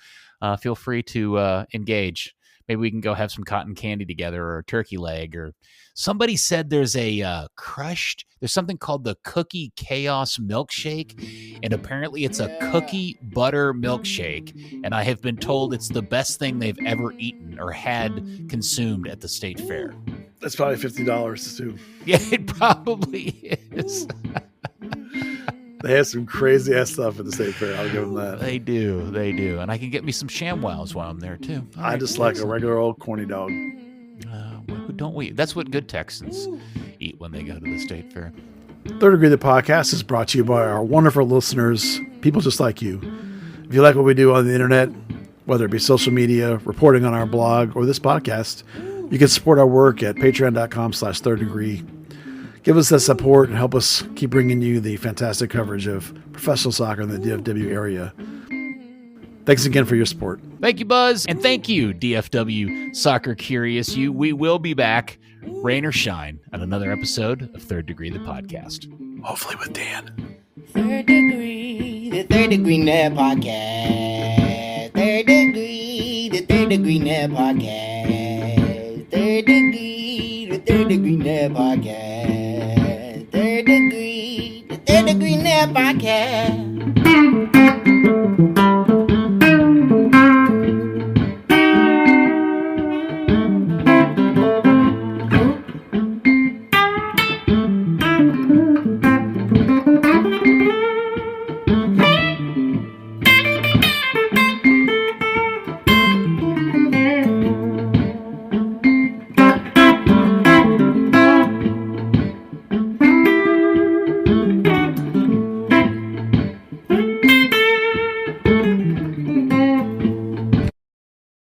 Feel free to engage. Maybe we can go have some cotton candy together or a turkey leg. Or somebody said there's there's something called the Cookie Chaos Milkshake. And apparently it's a cookie butter milkshake. And I have been told it's the best thing they've ever eaten or had consumed at the state fair. That's probably $50 too. Yeah, it probably is. They have some crazy ass stuff at the state fair. I'll give them that. They do. And I can get me some ShamWows while I'm there too. I just like a regular old corny dog. Don't we? That's what good Texans eat when they go to the state fair. Third Degree, the podcast, is brought to you by our wonderful listeners, people just like you. If you like what we do on the internet, whether it be social media, reporting on our blog, or this podcast, you can support our work at patreon.com/third degree. Give us that support and help us keep bringing you the fantastic coverage of professional soccer in the DFW area. Thanks again for your support. Thank you, Buzz. And thank you, DFW Soccer Curious You. We will be back, rain or shine, on another episode of Third Degree, the podcast. Hopefully with Dan. Third Degree, the Third Degree Net Podcast. Third Degree, the Third Degree Net Podcast. Third Degree, the Third Degree Net Podcast. Third Degree, the Third Degree Net Podcast.